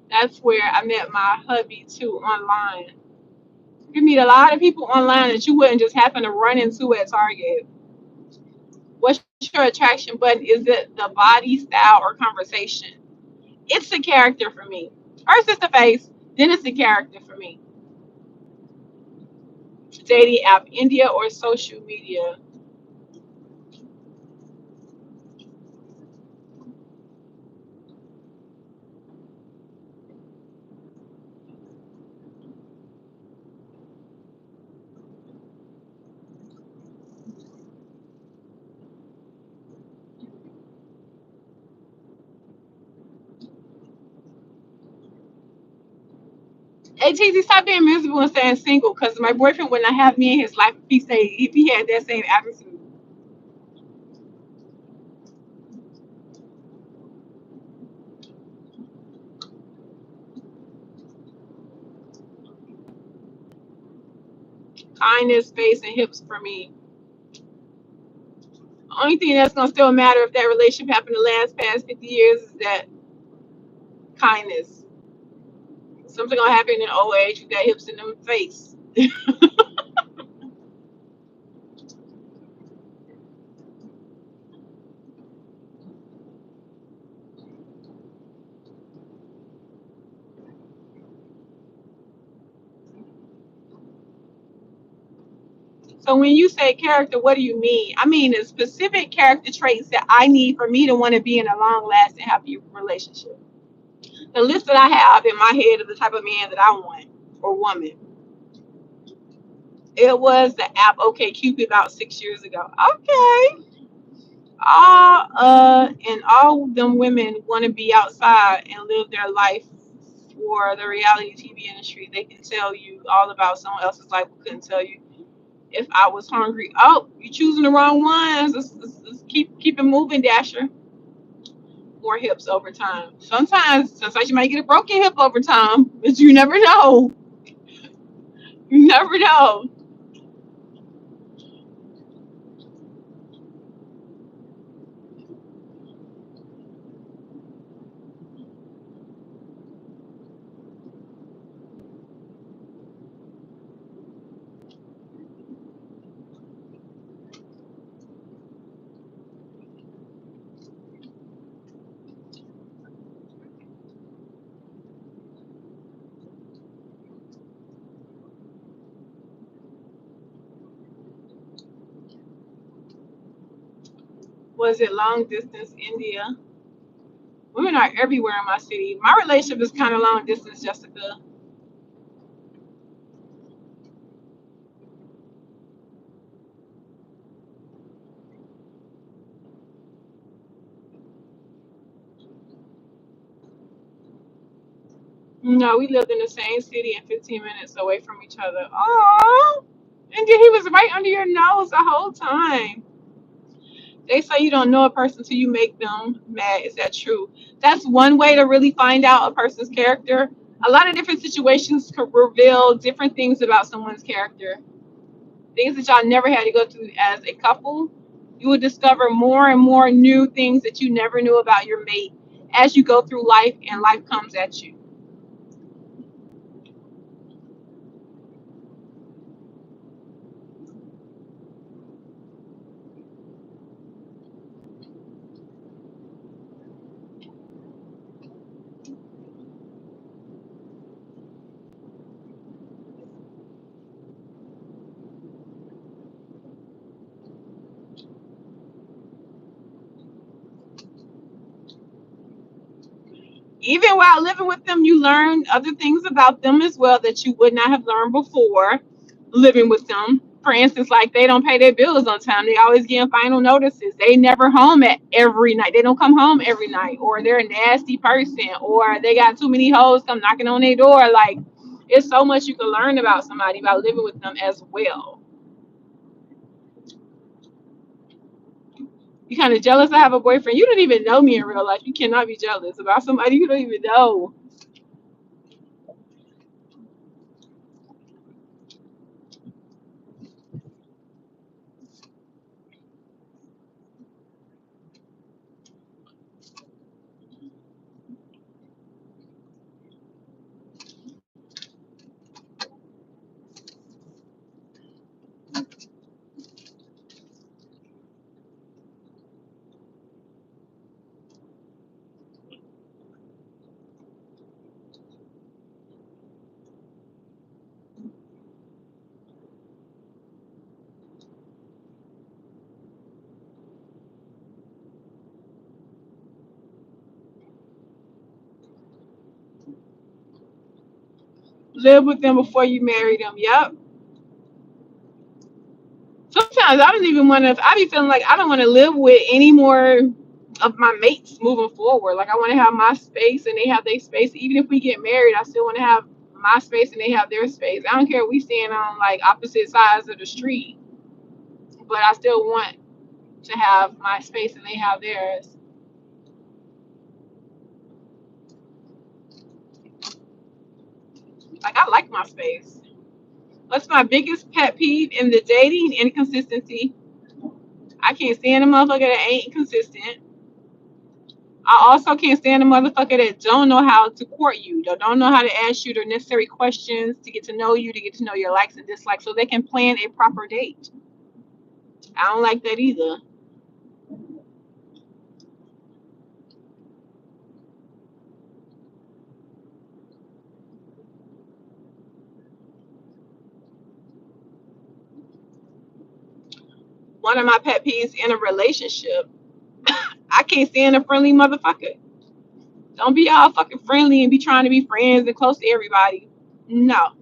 That's where I met my hubby too, online. You meet a lot of people online that you wouldn't just happen to run into at Target. What's your attraction button? Is it the body, style, or conversation? It's the character for me. First it's the face, then it's the character for me. Dating app, India, or social media? Hey, TZ, stop being miserable and saying single, because my boyfriend would not have me in his life if he had that same attitude. Kindness, face, and hips for me. The only thing that's gonna still matter if that relationship happened to last past 50 years is that kindness. Something gonna happen in old age with that hips and them face. So when you say character, what do you mean? I mean the specific character traits that I need for me to want to be in a long lasting happy relationship. The list that I have in my head of the type of man that I want or woman. It was the app OK Cupid about 6 years ago. Okay. And all them women want to be outside and live their life for the reality TV industry. They can tell you all about someone else's life. We couldn't tell you if I was hungry. Oh, you're choosing the wrong ones. Let's keep it moving, Dasher. More hips over time. Sometimes you might get a broken hip over time, but you never know. You never know. Was it long distance, India? Women are everywhere in my city. My relationship is kind of long distance, Jessica. No, we lived in the same city and 15 minutes away from each other. Oh, and then he was right under your nose the whole time. They say you don't know a person till you make them mad. Is that true? That's one way to really find out a person's character. A lot of different situations could reveal different things about someone's character. Things that y'all never had to go through as a couple. You will discover more and more new things that you never knew about your mate as you go through life and life comes at you. Even while living with them, you learn other things about them as well that you would not have learned before living with them. For instance, like they don't pay their bills on time. They always getting final notices. They never home at every night. They don't come home every night, or they're a nasty person, or they got too many hoes come knocking on their door. Like it's so much you can learn about somebody by living with them as well. You kind of jealous I have a boyfriend. You don't even know me in real life. You cannot be jealous about somebody you don't even know. Live with them before you marry them. Yep. Sometimes I don't even want to. I be feeling like I don't want to live with any more of my mates moving forward. Like I want to have my space and they have their space. Even if we get married, I still want to have my space and they have their space. I don't care if we stand on like opposite sides of the street, but I still want to have my space and they have theirs. Like I like my space. What's my biggest pet peeve in the dating? Inconsistency. I can't stand a motherfucker that ain't consistent. I also can't stand a motherfucker that don't know how to court you, that don't know how to ask you the necessary questions to get to know you, to get to know your likes and dislikes, so they can plan a proper date. I don't like that either. One of my pet peeves in a relationship, I can't stand a friendly motherfucker. Don't be all fucking friendly and be trying to be friends and close to everybody. No.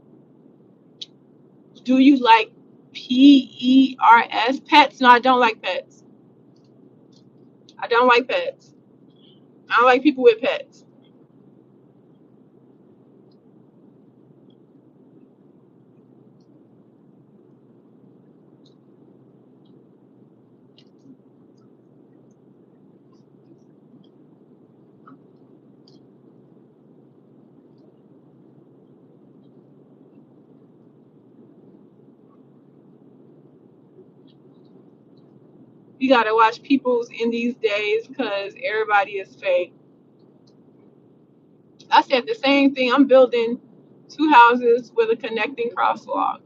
Do you like pers pets? No, I don't like pets. I don't like pets. I don't like people with pets. You gotta watch people's in these days because everybody is fake. I said the same thing. I'm building two houses with a connecting crosswalk.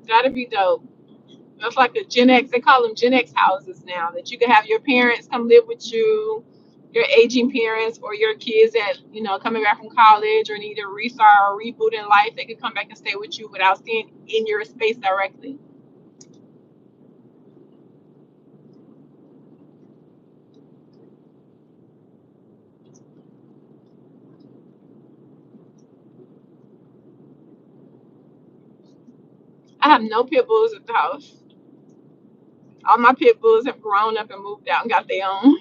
Gotta be dope. That's like a Gen X. They call them Gen X houses now. That you can have your parents come live with you, your aging parents, or your kids that coming back from college or need a restart or reboot in life. They can come back and stay with you without staying in your space directly. I have no pit bulls at the house. All my pit bulls have grown up and moved out and got their own.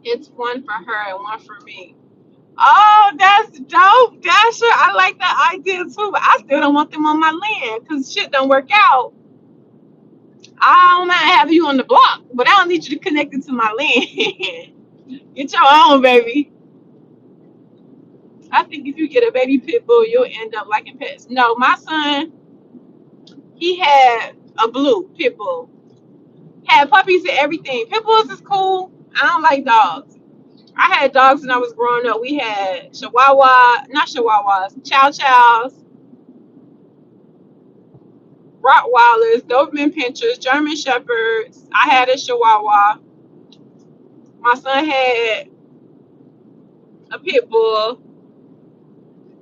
It's one for her and one for me. Oh, that's dope, Dasher. I like that idea too, but I still don't want them on my land because shit don't work out. I don't mind having you on the block, but I don't need you to connect it to my land. Get your own, baby. I think if you get a baby pit bull, you'll end up liking pets. No, my son, he had a blue pit bull. Had puppies and everything. Pit bulls is cool. I don't like dogs. I had dogs when I was growing up. We had not Chihuahuas, Chow Chows, Rottweilers, Doberman Pinschers, German Shepherds. I had a Chihuahua. My son had a pit bull.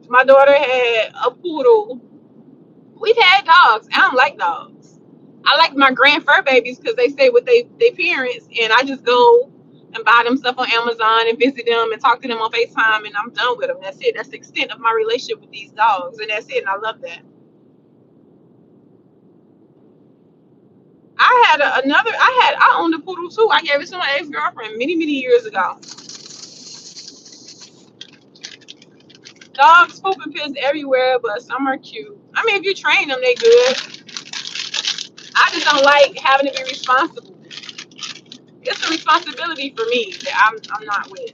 My daughter had a poodle. We've had dogs. I don't like dogs. I like my grand fur babies because they stay with their parents, and I just go and buy them stuff on Amazon and visit them and talk to them on FaceTime, and I'm done with them. That's it. That's the extent of my relationship with these dogs, and that's it. And I love that. I owned a poodle too. I gave it to my ex girlfriend many, many years ago. Dogs poop and piss everywhere, but some are cute. I mean, if you train them, they good. I just don't like having to be responsible. It's a responsibility for me that I'm not with.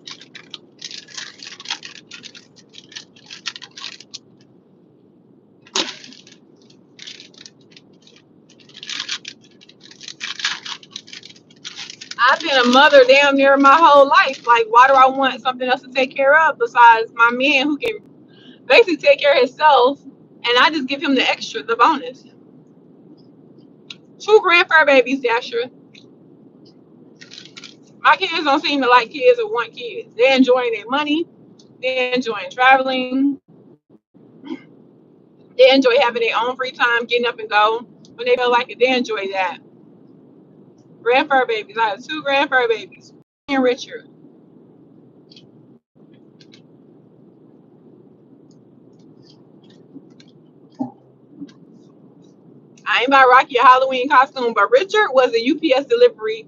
I've been a mother damn near my whole life. Like, why do I want something else to take care of besides my man who can basically take care of himself, and I just give him the extra, the bonus. Two grand fur babies, Dasher. My kids don't seem to like kids or want kids. They're enjoying their money. They're enjoying traveling. They enjoy having their own free time, getting up and go when they feel like it. They enjoy that. Grand fur babies. I have two grand fur babies. And Richard. I ain't about Rocky a Halloween costume, but Richard was a UPS delivery,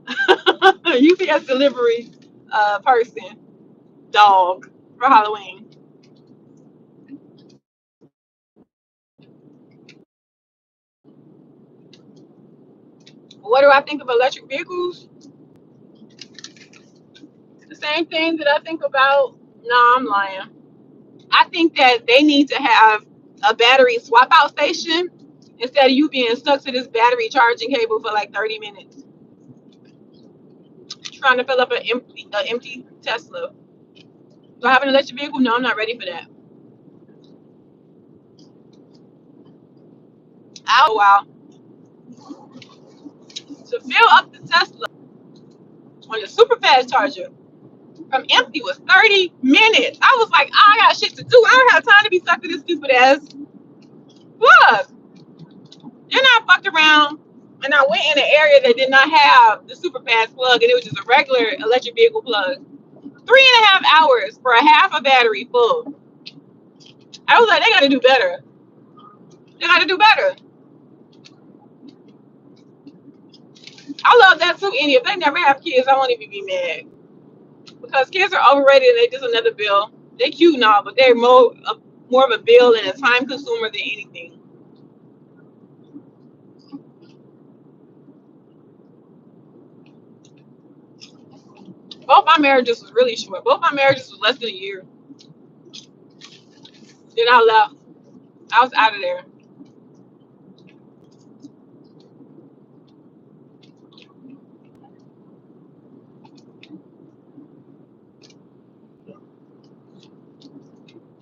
UPS delivery person, dog for Halloween. What do I think of electric vehicles? The same thing that I think about. No, I'm lying. I think that they need to have a battery swap out station instead of you being stuck to this battery charging cable for like 30 minutes trying to fill up an empty Tesla. Do I have an electric vehicle? No, I'm not ready for that. I'll go out to fill up the Tesla on the super fast charger from empty was 30 minutes. I was like, I got shit to do. I don't have time to be stuck to this stupid ass plug. Then I fucked around and I went in an area that did not have the super fast plug, and it was just a regular electric vehicle plug. 3.5 hours for a half a battery full. I was like, they gotta do better. They gotta do better. I love that too, Andy. If they never have kids, I won't even be mad. Because kids are overrated and they just another bill. They cute and all, but they're more of a bill and a time consumer than anything. Both my marriages was really short. Both my marriages was less than a year. Then I left. I was out of there.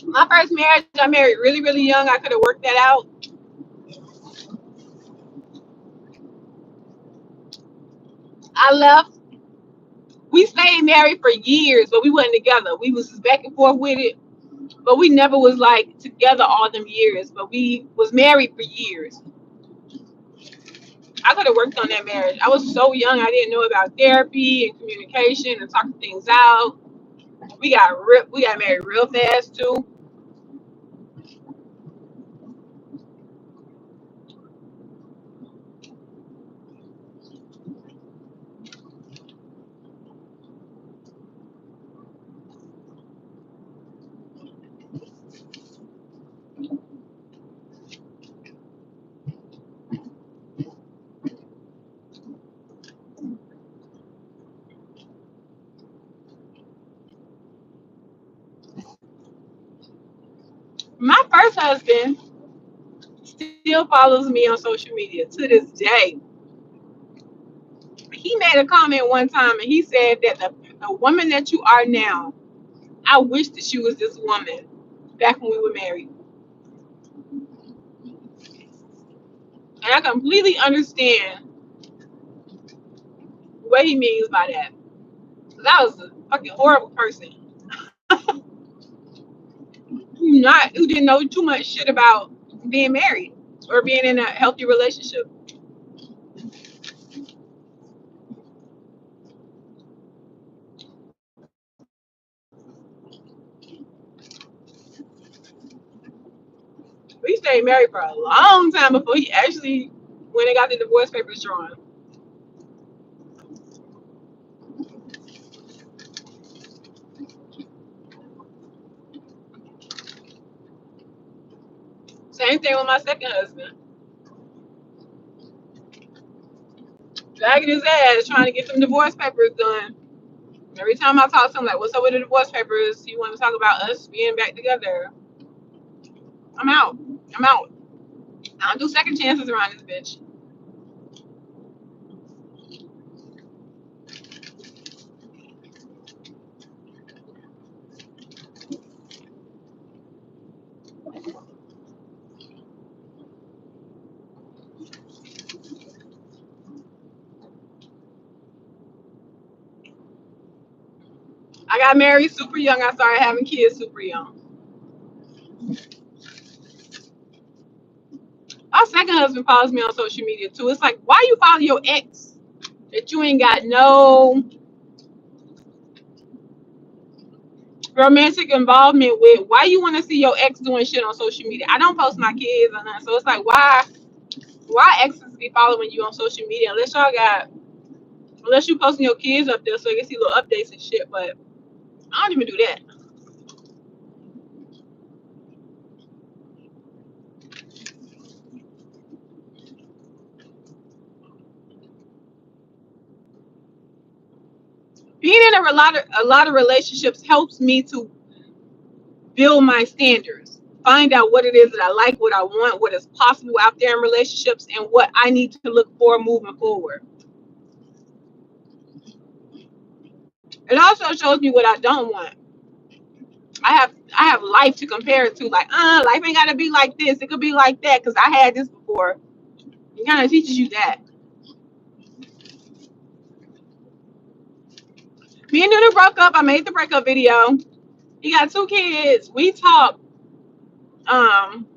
My first marriage, I married really, really young. I could have worked that out. I left. We stayed married for years, but we wasn't together. We was just back and forth with it, but we never was like together all them years. But we was married for years. I could have worked on that marriage. I was so young. I didn't know about therapy and communication and talking things out. We got married real fast too. My first husband still follows me on social media to this day. He made a comment one time and he said that the woman that you are now, I wish that she was this woman back when we were married. And I completely understand what he means by that. I was a fucking horrible person. Who didn't know too much shit about being married or being in a healthy relationship. We stayed married for a long time before he actually when they got the divorce papers drawn. Same thing with my second husband. Dragging his ass trying to get them divorce papers done. Every time I talk to him, like, what's up with the divorce papers? He want to talk about us being back together. I'm out. I'm out. I don't do second chances around this bitch. I got married super young. I started having kids super young. My second husband follows me on social media too. It's like, why you follow your ex that you ain't got no romantic involvement with? Why you want to see your ex doing shit on social media? I don't post my kids on that, so it's like, why exes be following you on social media unless you posting your kids up there so you can see little updates and shit. But I don't even do that. Being in a lot of relationships helps me to build my standards, find out what it is that I like, what I want, what is possible out there in relationships, and what I need to look for moving forward. It also shows me what I don't want. I have life to compare it to. Like, life ain't gotta be like this. It could be like that because I had this before. It kind of teaches you that. Me and Nunu broke up. I made the breakup video. He got 2 kids. We talked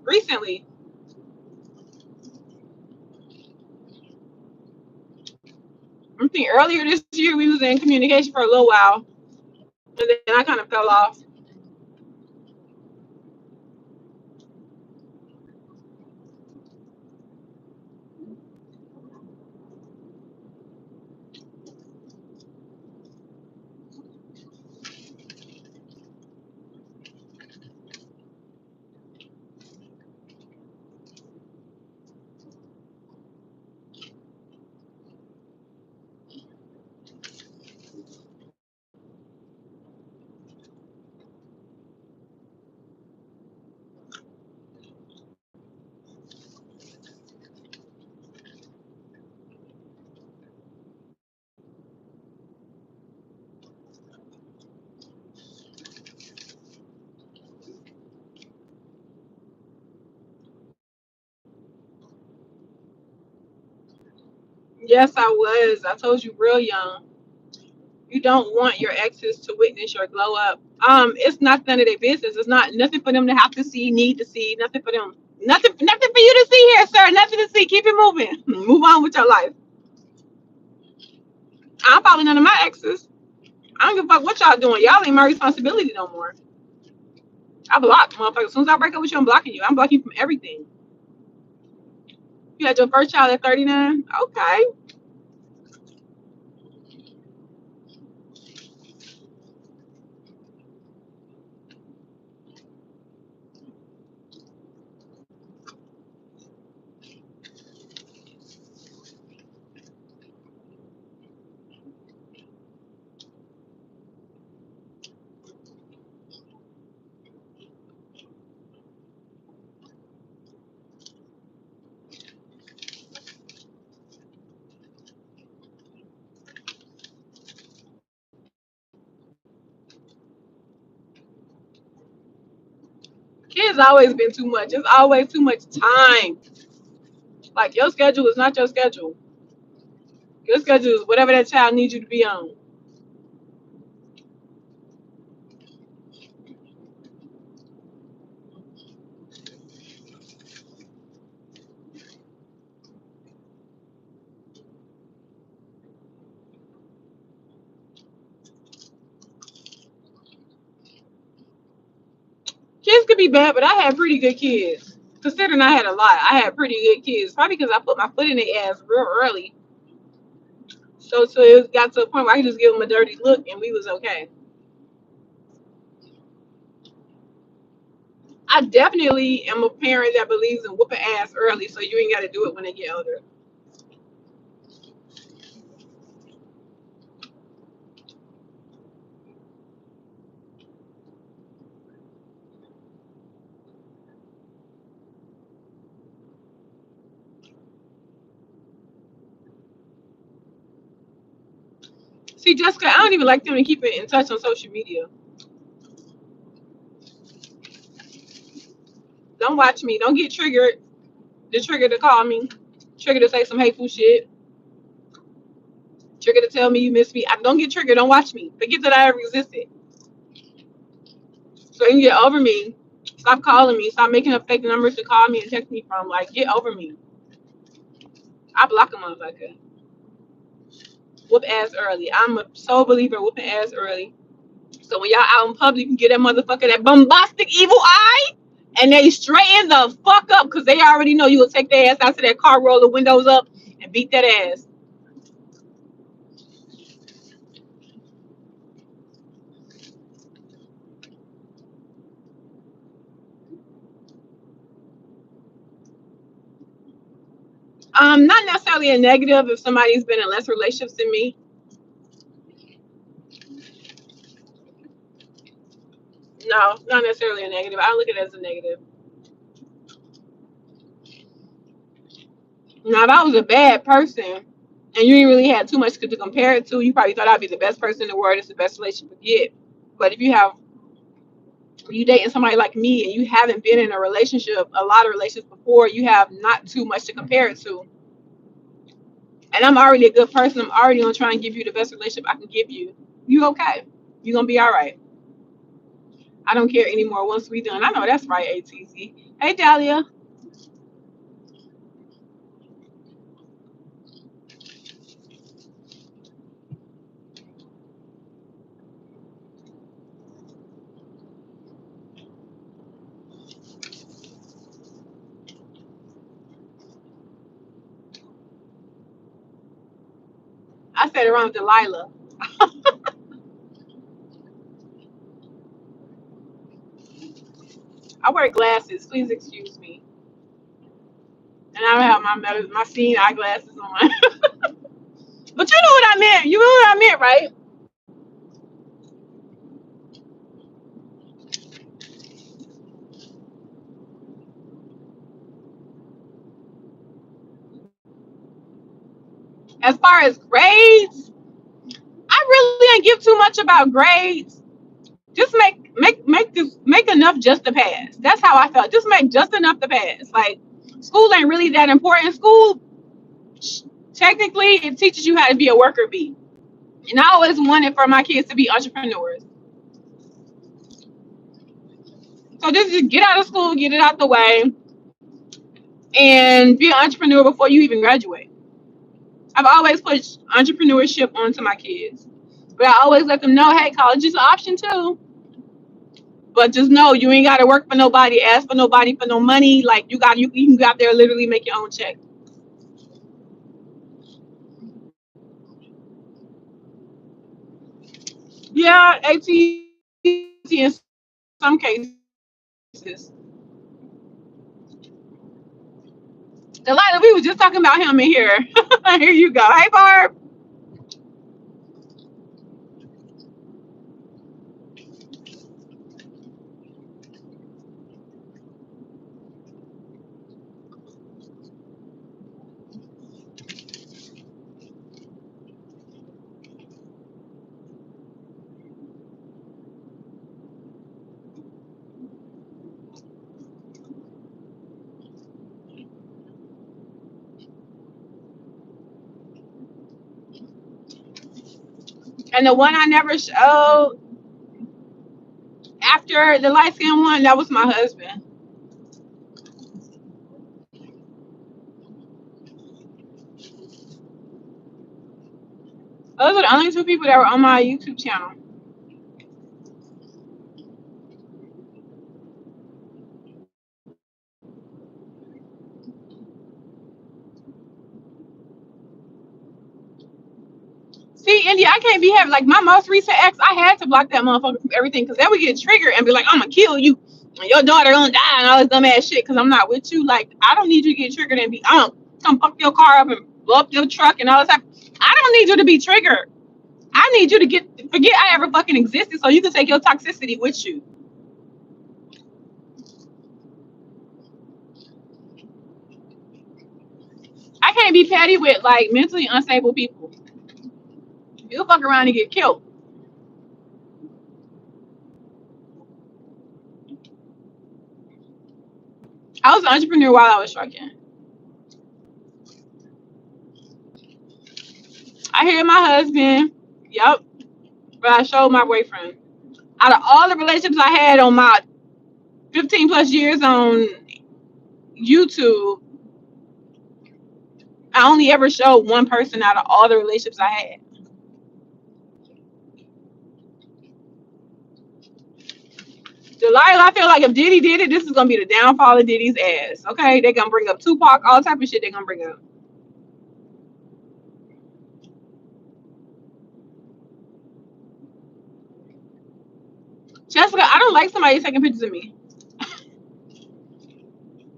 recently. I think earlier this year we was in communication for a little while, and then I kind of fell off. Yes, I was. I told you real young. You don't want your exes to witness your glow up. It's not none of their business. It's not nothing for them to have to see, need to see. Nothing for them. Nothing for you to see here, sir. Nothing to see. Keep it moving. Move on with your life. I'm probably none of my exes. I don't give a fuck what y'all doing. Y'all ain't my responsibility no more. I block motherfuckers. As soon as I break up with you, I'm blocking you. I'm blocking you from everything. You had your first child at 39? Okay. Kids always been too much. It's always too much time. Like your schedule is not your schedule. Your schedule is whatever that child needs you to be on. could be bad, but I had pretty good kids. Considering I had a lot, I had pretty good kids. Probably because I put my foot in their ass real early. So it got to a point where I could just give them a dirty look and we was okay. I definitely am a parent that believes in whooping ass early, so you ain't got to do it when they get older. See, Jessica, I don't even like them to keep it in touch on social media. Don't watch me. Don't get triggered. The trigger to call me. Trigger to say some hateful shit. Trigger to tell me you miss me. I don't get triggered. Don't watch me. Forget that I ever existed. So you can get over me. Stop calling me. Stop making up fake numbers to call me and text me from. Like, get over me. I block a motherfucker. Whoop ass early. I'm a sole believer whooping ass early. So when y'all out in public, you can get that motherfucker that bombastic evil eye, and they straighten the fuck up because they already know you will take their ass out to that car, roll the windows up, and beat that ass. Not necessarily a negative if somebody's been in less relationships than me. No, not necessarily a negative. I don't look at it as a negative. Now, if I was a bad person and you didn't really have too much to compare it to, you probably thought I'd be the best person in the world. It's the best relationship to get. But if you dating somebody like me and you haven't been in a relationship, a lot of relationships before, you have not too much to compare it to. And I'm already a good person. I'm already gonna try and give you the best relationship I can give you. You okay? You gonna be all right. I don't care anymore once we done. I know that's right, ATZ. Hey, Dahlia. I said it wrong, Delilah. I wear glasses. Please excuse me. And I don't have my seeing eyeglasses on. But you know what I meant. You know what I meant, right? As far as grades, I really didn't give too much about grades. Just make enough just to pass. That's how I felt. Just make just enough to pass. Like, school ain't really that important. School, technically, it teaches you how to be a worker bee. And I always wanted for my kids to be entrepreneurs. So just get out of school, get it out the way, and be an entrepreneur before you even graduate. I've always pushed entrepreneurship onto my kids. But I always let them know, hey, college is an option too. But just know you ain't gotta work for nobody, ask for nobody for no money. Like, you can go out there and literally make your own check. Yeah, AT in some cases. Delilah, we was just talking about him in here. Here you go. Hey, Barb. And the one I never showed after the light skin one, that was my husband. Those are the only two people that were on my YouTube channel. See, India, I can't be having like my most recent ex. I had to block that motherfucker from everything because that would get triggered and be like, I'm gonna kill you, and your daughter gonna die and all this dumb ass shit because I'm not with you. Like, I don't need you to get triggered and be, come fuck your car up and blow up your truck and all this stuff. I don't need you to be triggered. I need you to forget I ever fucking existed so you can take your toxicity with you. I can't be petty with like mentally unstable people. You'll fuck around and get killed. I was an entrepreneur while I was trucking. I hear my husband. Yep. But I showed my boyfriend. Out of all the relationships I had on my 15 plus years on YouTube, I only ever showed one person out of all the relationships I had. Delilah, I feel like if Diddy did it, this is gonna be the downfall of Diddy's ass. Okay, they're gonna bring up Tupac, all type of shit. They're gonna bring up. Jessica, I don't like somebody taking pictures of me.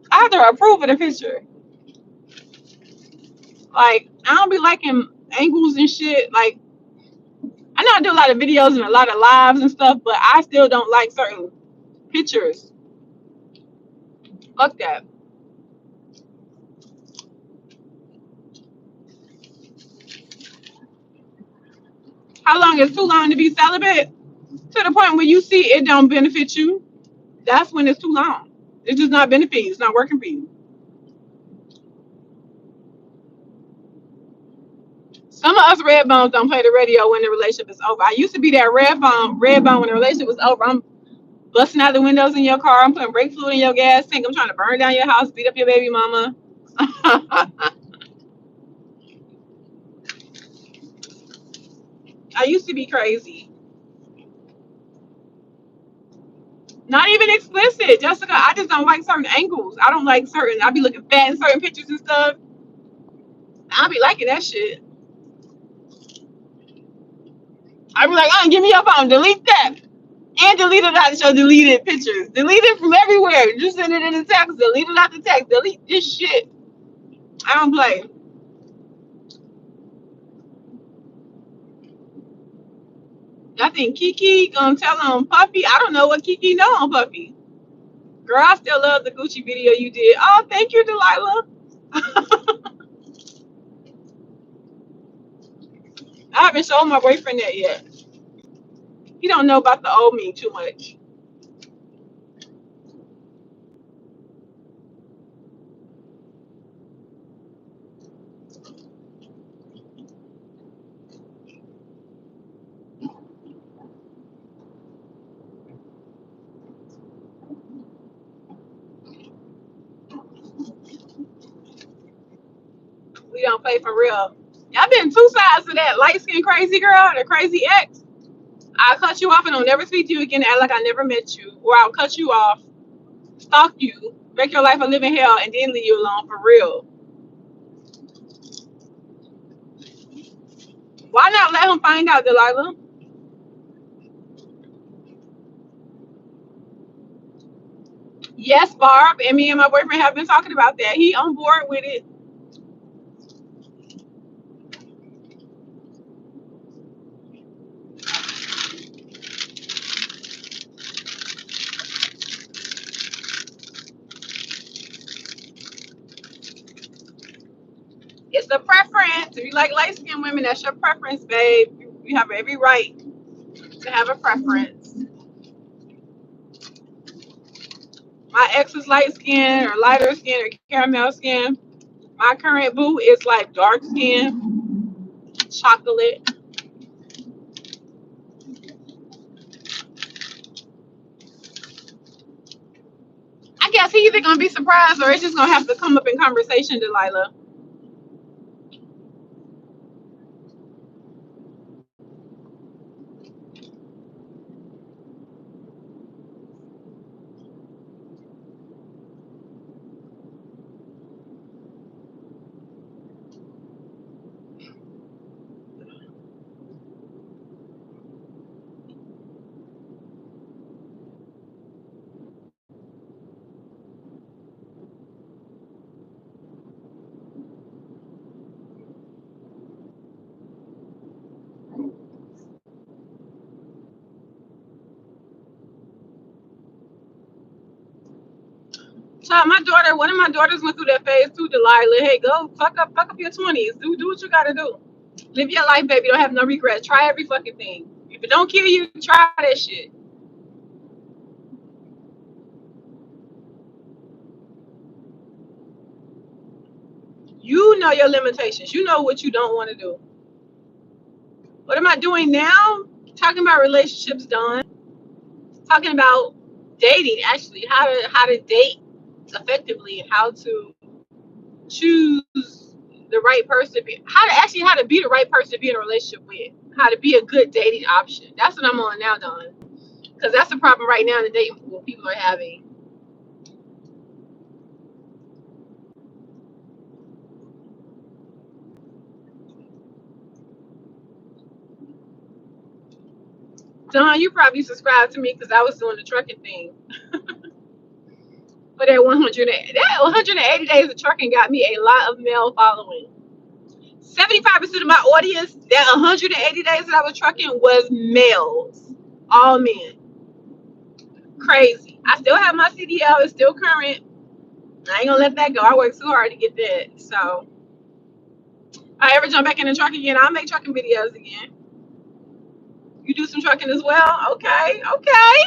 I have to approve of the picture. Like, I don't be liking angles and shit. Like, I know I do a lot of videos and a lot of lives and stuff, but I still don't like certain pictures. Fuck that. How long is too long to be celibate? To the point where you see it don't benefit you. That's when it's too long. It's just not benefiting you. It's not working for you. Some of us red bones don't play the radio when the relationship is over. I used to be that red bone when the relationship was over. I'm busting out the windows in your car. I'm putting brake fluid in your gas tank. I'm trying to burn down your house, beat up your baby mama. I used to be crazy. Not even explicit, Jessica. I just don't like certain angles. I don't like certain. I be looking fat in certain pictures and stuff. I be liking that shit. I be like, give me your phone, delete that, and delete it out of your deleted pictures. Delete it from everywhere. Just send it in the text. Delete it out the text. Delete this shit. I don't play. I think Kiki gonna tell on Puffy. I don't know what Kiki know on Puffy. Girl, I still love the Gucci video you did. Oh, thank you, Delilah. I haven't shown my boyfriend that yet. He don't know about the old me too much. We don't play for real. I've been two sides of that light skinned crazy girl, the crazy ex. I'll cut you off and I'll never speak to you again, act like I never met you. Or I'll cut you off, stalk you, make your life a living hell, and then leave you alone for real. Why not let him find out, Delilah? Yes, Barb, and me and my boyfriend have been talking about that. He on board with it. It's a preference. If you like light skinned women, that's your preference, babe. You have every right to have a preference. My ex is light skin or lighter skin or caramel skin. My current boo is like dark skin, chocolate. I guess he either gonna be surprised or it's just gonna have to come up in conversation, Delilah. So my daughter, one of my daughters went through that phase too, Delilah. Hey, go fuck up your 20s. Do what you gotta do. Live your life, baby. Don't have no regrets. Try every fucking thing. If it don't kill you, try that shit. You know your limitations. You know what you don't want to do. What am I doing now? Talking about relationships, Dawn. Talking about dating, actually, how to date effectively and how to choose the right person to be, how to be the right person to be in a relationship with, how to be a good dating option. That's what I'm on now, Dawn. Because that's the problem right now in the dating pool people are having. Dawn, you probably subscribed to me because I was doing the trucking thing. For that 180 days of trucking got me a lot of male following. 75% of my audience, that 180 days that I was trucking was males. All men. Crazy. I still have my CDL, it's still current. I ain't gonna let that go. I worked too hard to get that. So if I ever jump back in the truck again, I'll make trucking videos again. You do some trucking as well? Okay, okay.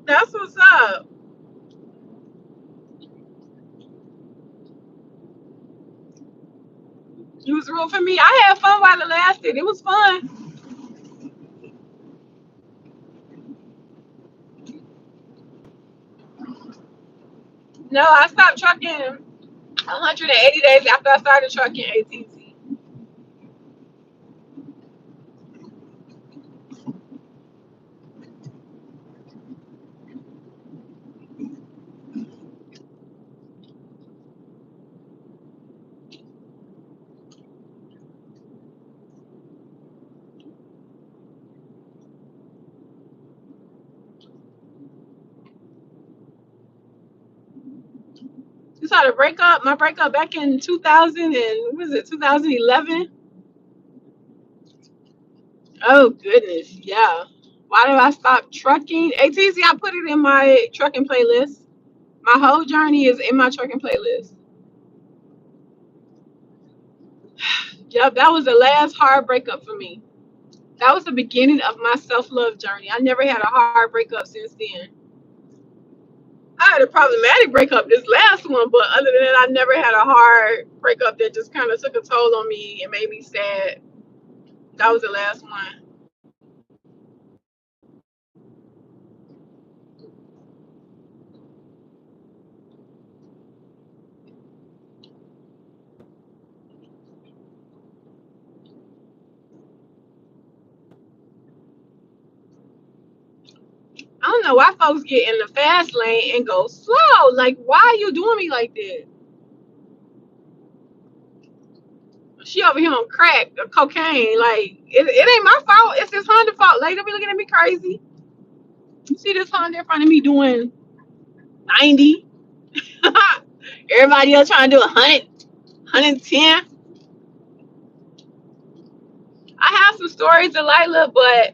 That's what's up. You was rule for me. I had fun while it lasted. It was fun. No, I stopped trucking 180 days after I started trucking ATC. You saw the breakup, my breakup back in 2000 and what was it, 2011? Oh goodness, yeah. Why did I stop trucking? ATC, I put it in my trucking playlist. My whole journey is in my trucking playlist. Yep, that was the last hard breakup for me. That was the beginning of my self-love journey. I never had a hard breakup since then. I had a problematic breakup this last one, but other than that, I never had a hard breakup that just kind of took a toll on me and made me sad. That was the last one. I don't know why folks get in the fast lane and go slow. Like, why are you doing me like that? She over here on crack or cocaine. Like, it ain't my fault. It's this Honda fault. Like, don't be looking at me crazy. You see this Honda in front of me doing 90? Everybody else trying to do 100, 110. I have some stories, Delilah, but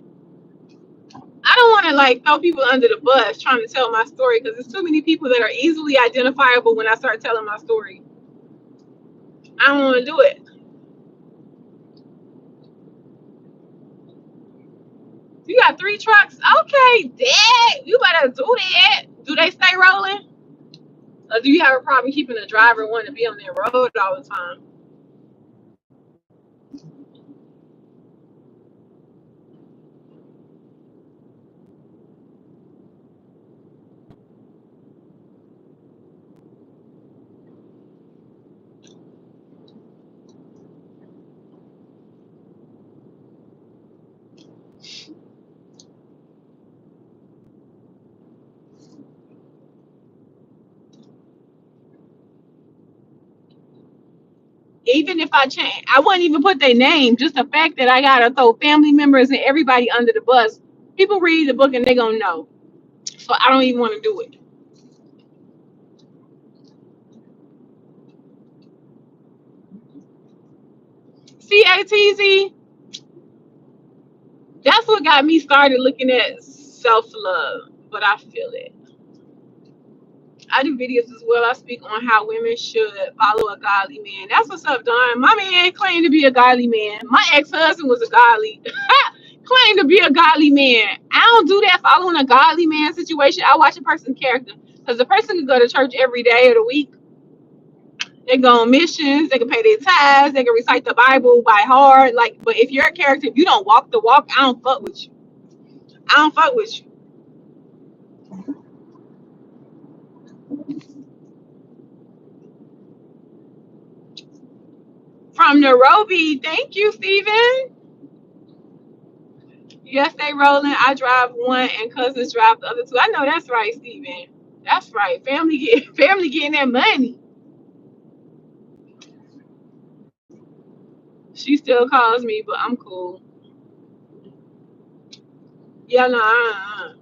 I don't want to like throw people under the bus trying to tell my story because there's too many people that are easily identifiable when I start telling my story. I don't want to do it. You got 3 trucks? Okay, Dad, you better do that. Do they stay rolling? Or do you have a problem keeping a driver wanting to be on their road all the time? Even if I change, I wouldn't even put their name. Just the fact that I gotta throw family members and everybody under the bus. People read the book and they gonna know. So I don't even want to do it. CATZ, that's what got me started looking at self love. But I feel it. I do videos as well. I speak on how women should follow a godly man. That's what's up, Don. My man claimed to be a godly man. My ex-husband was a godly, claimed to be a godly man. I don't do that following a godly man situation. I watch a person's character. Because the person can go to church every day of the week. They go on missions. They can pay their tithes. They can recite the Bible by heart. Like, but if you're a character, if you don't walk the walk, I don't fuck with you. I don't fuck with you. From Nairobi, thank you, Stephen. Yes, they rolling. I drive one, and cousins drive the other two. I know that's right, Stephen. That's right. Family getting that money. She still calls me, but I'm cool. Yeah, no.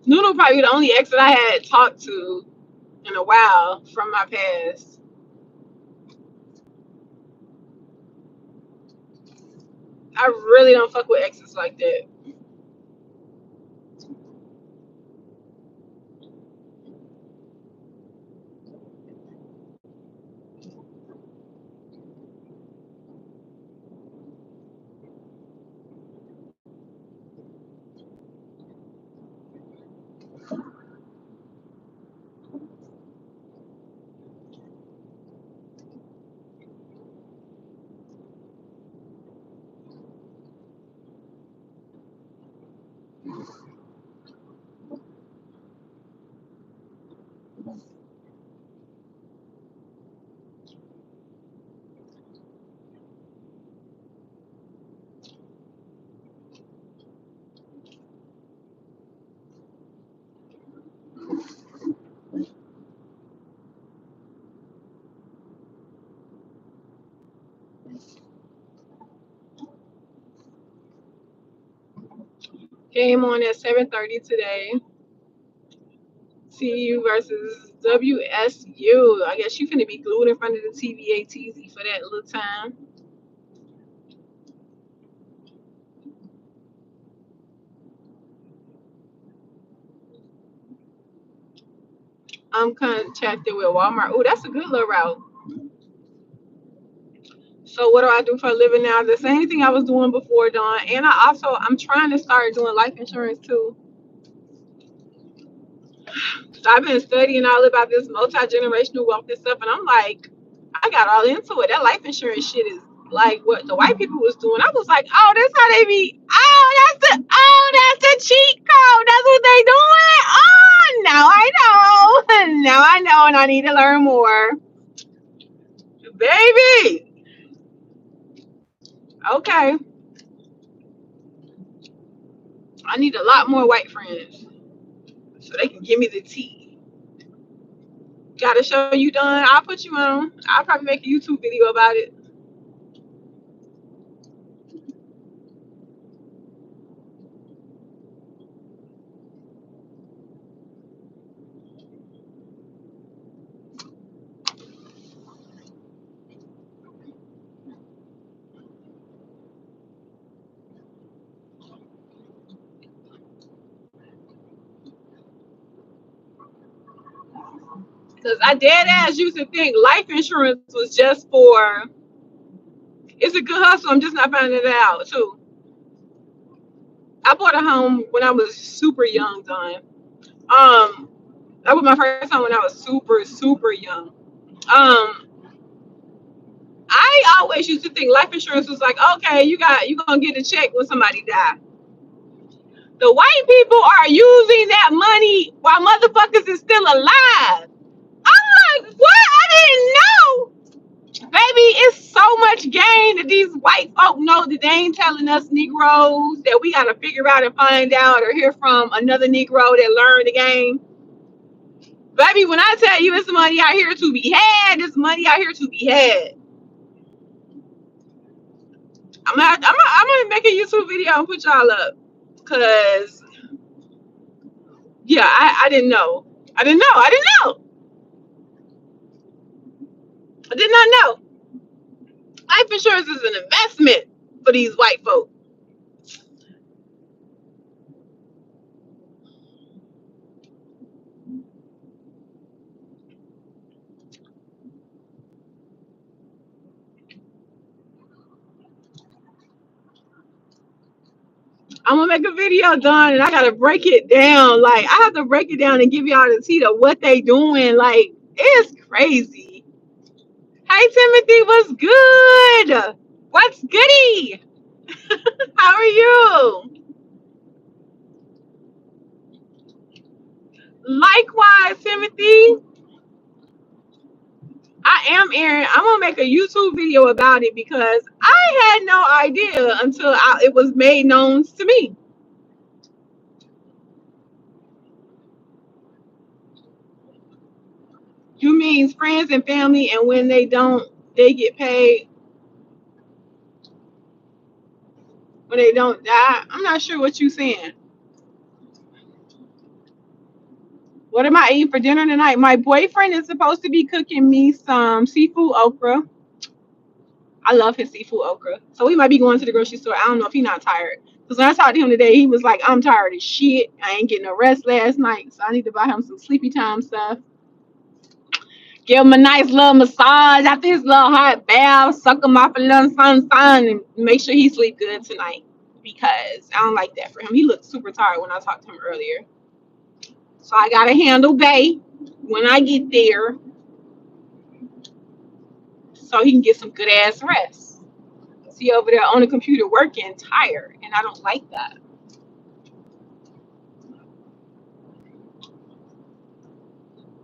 Nunu probably the only ex that I had talked to in a while from my past. I really don't fuck with exes like that. Game on at 7:30 today. TU versus WSU. I guess you finna be glued in front of the TVA TZ for that little time. I'm contracted with Walmart. Oh, that's a good little route. So what do I do for a living now? The same thing I was doing before, Dawn. And I'm trying to start doing life insurance too. So I've been studying all about this multi-generational wealth and stuff, and I'm like, I got all into it. That life insurance shit is like what the white people was doing. I was like, oh, that's how they be. That's the cheat code. That's what they doing. Oh, now I know. Now I know, and I need to learn more, baby. Okay, I need a lot more white friends so they can give me the tea. Got to show you done. I'll put you on. I'll probably make a YouTube video about it. Because I dead ass used to think life insurance was just for, it's a good hustle. I'm just not finding it out, too. I bought a home when I was super young, Don. That was my first home when I was super, super young. Um, I always used to think life insurance was like, okay, you gonna get a check when somebody die. The white people are using that money while motherfuckers is still alive. I'm like, what? I didn't know. Baby, it's so much game that these white folk know that they ain't telling us Negroes that we gotta figure out and find out or hear from another Negro that learned the game. Baby, when I tell you it's money out here to be had, it's money out here to be had. I'm gonna make a YouTube video and put y'all up. Cause yeah, I didn't know. I didn't know. I didn't know. I did not know. Life insurance is an investment for these white folk. I'm gonna make a video done and I gotta break it down. Like I have to break it down and give y'all the tea of what they doing. Like it's crazy. Hey Timothy, what's good? What's goody? How are you? Likewise, Timothy. I am Aaron. I'm gonna make a YouTube video about it because I had no idea until it was made known to me. You mean friends and family, and when they don't, they get paid. When they don't die, I'm not sure what you're saying. What am I eating for dinner tonight? My boyfriend is supposed to be cooking me some seafood okra. I love his seafood okra. So we might be going to the grocery store. I don't know if he's not tired. Because when I talked to him today, he was like, I'm tired as shit. I ain't getting no rest last night. So I need to buy him some sleepy time stuff. Give him a nice little massage after his little hot bath. Suck him off a little sun and make sure he sleep good tonight. Because I don't like that for him. He looked super tired when I talked to him earlier. So I got to handle Bay when I get there so he can get some good ass rest. See over there on the computer working tired, and I don't like that.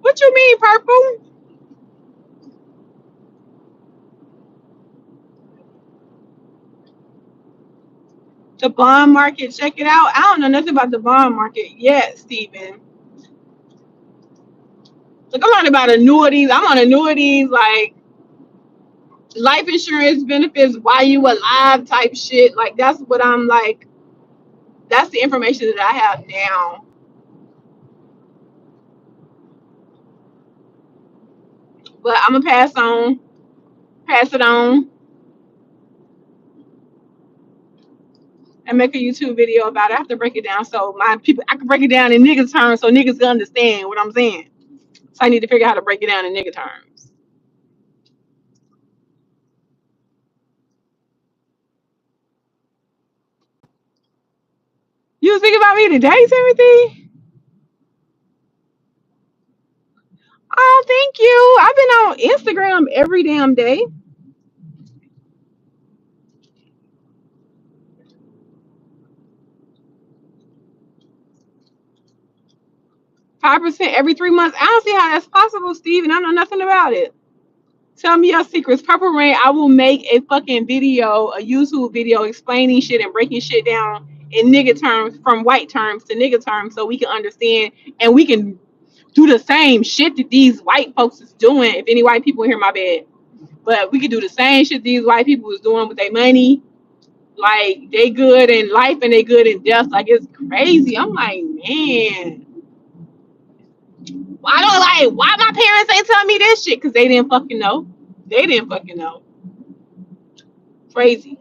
What you mean, purple? The bond market, check it out. I don't know nothing about the bond market yet, Steven. Like I'm learning about annuities. I'm on annuities, like life insurance benefits while you alive type shit. Like that's what I'm like. That's the information that I have now. But I'm gonna pass it on, and make a YouTube video about it. I have to break it down so my people I can break it down in niggas terms so niggas can understand what I'm saying. So I need to figure out how to break it down in nigga terms. You was thinking about me today, Timothy? Oh, thank you. I've been on Instagram every damn day. 5% every 3 months. I don't see how that's possible, Steve, and I know nothing about it. Tell me your secrets. Purple Rain, I will make a fucking video, a YouTube video explaining shit and breaking shit down in nigga terms, from white terms to nigga terms, so we can understand and we can do the same shit that these white folks is doing. If any white people hear my bad, but we could do the same shit these white people is doing with their money. Like they good in life and they good in death. Like it's crazy. I'm like, man, why my parents ain't telling me this shit? Because they didn't fucking know. They didn't fucking know. Crazy.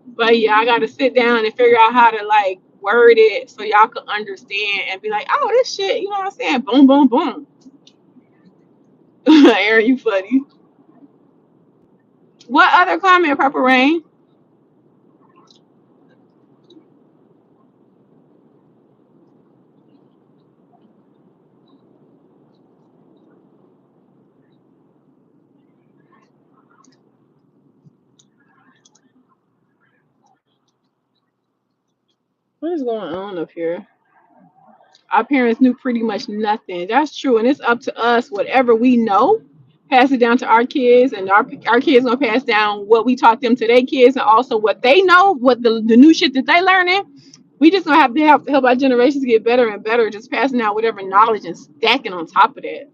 But yeah, I gotta sit down and figure out how to like word it so y'all can understand and be like, oh, this shit, you know what I'm saying? Boom, boom, boom. Aaron, you funny. What other comment, Purple Rain? What is going on up here? Our parents knew pretty much nothing. That's true, and it's up to us. Whatever we know, pass it down to our kids, and our kids gonna pass down what we taught them to their kids, and also what they know, what the new shit that they learning. We just gonna have to help our generations get better and better, just passing out whatever knowledge and stacking on top of that.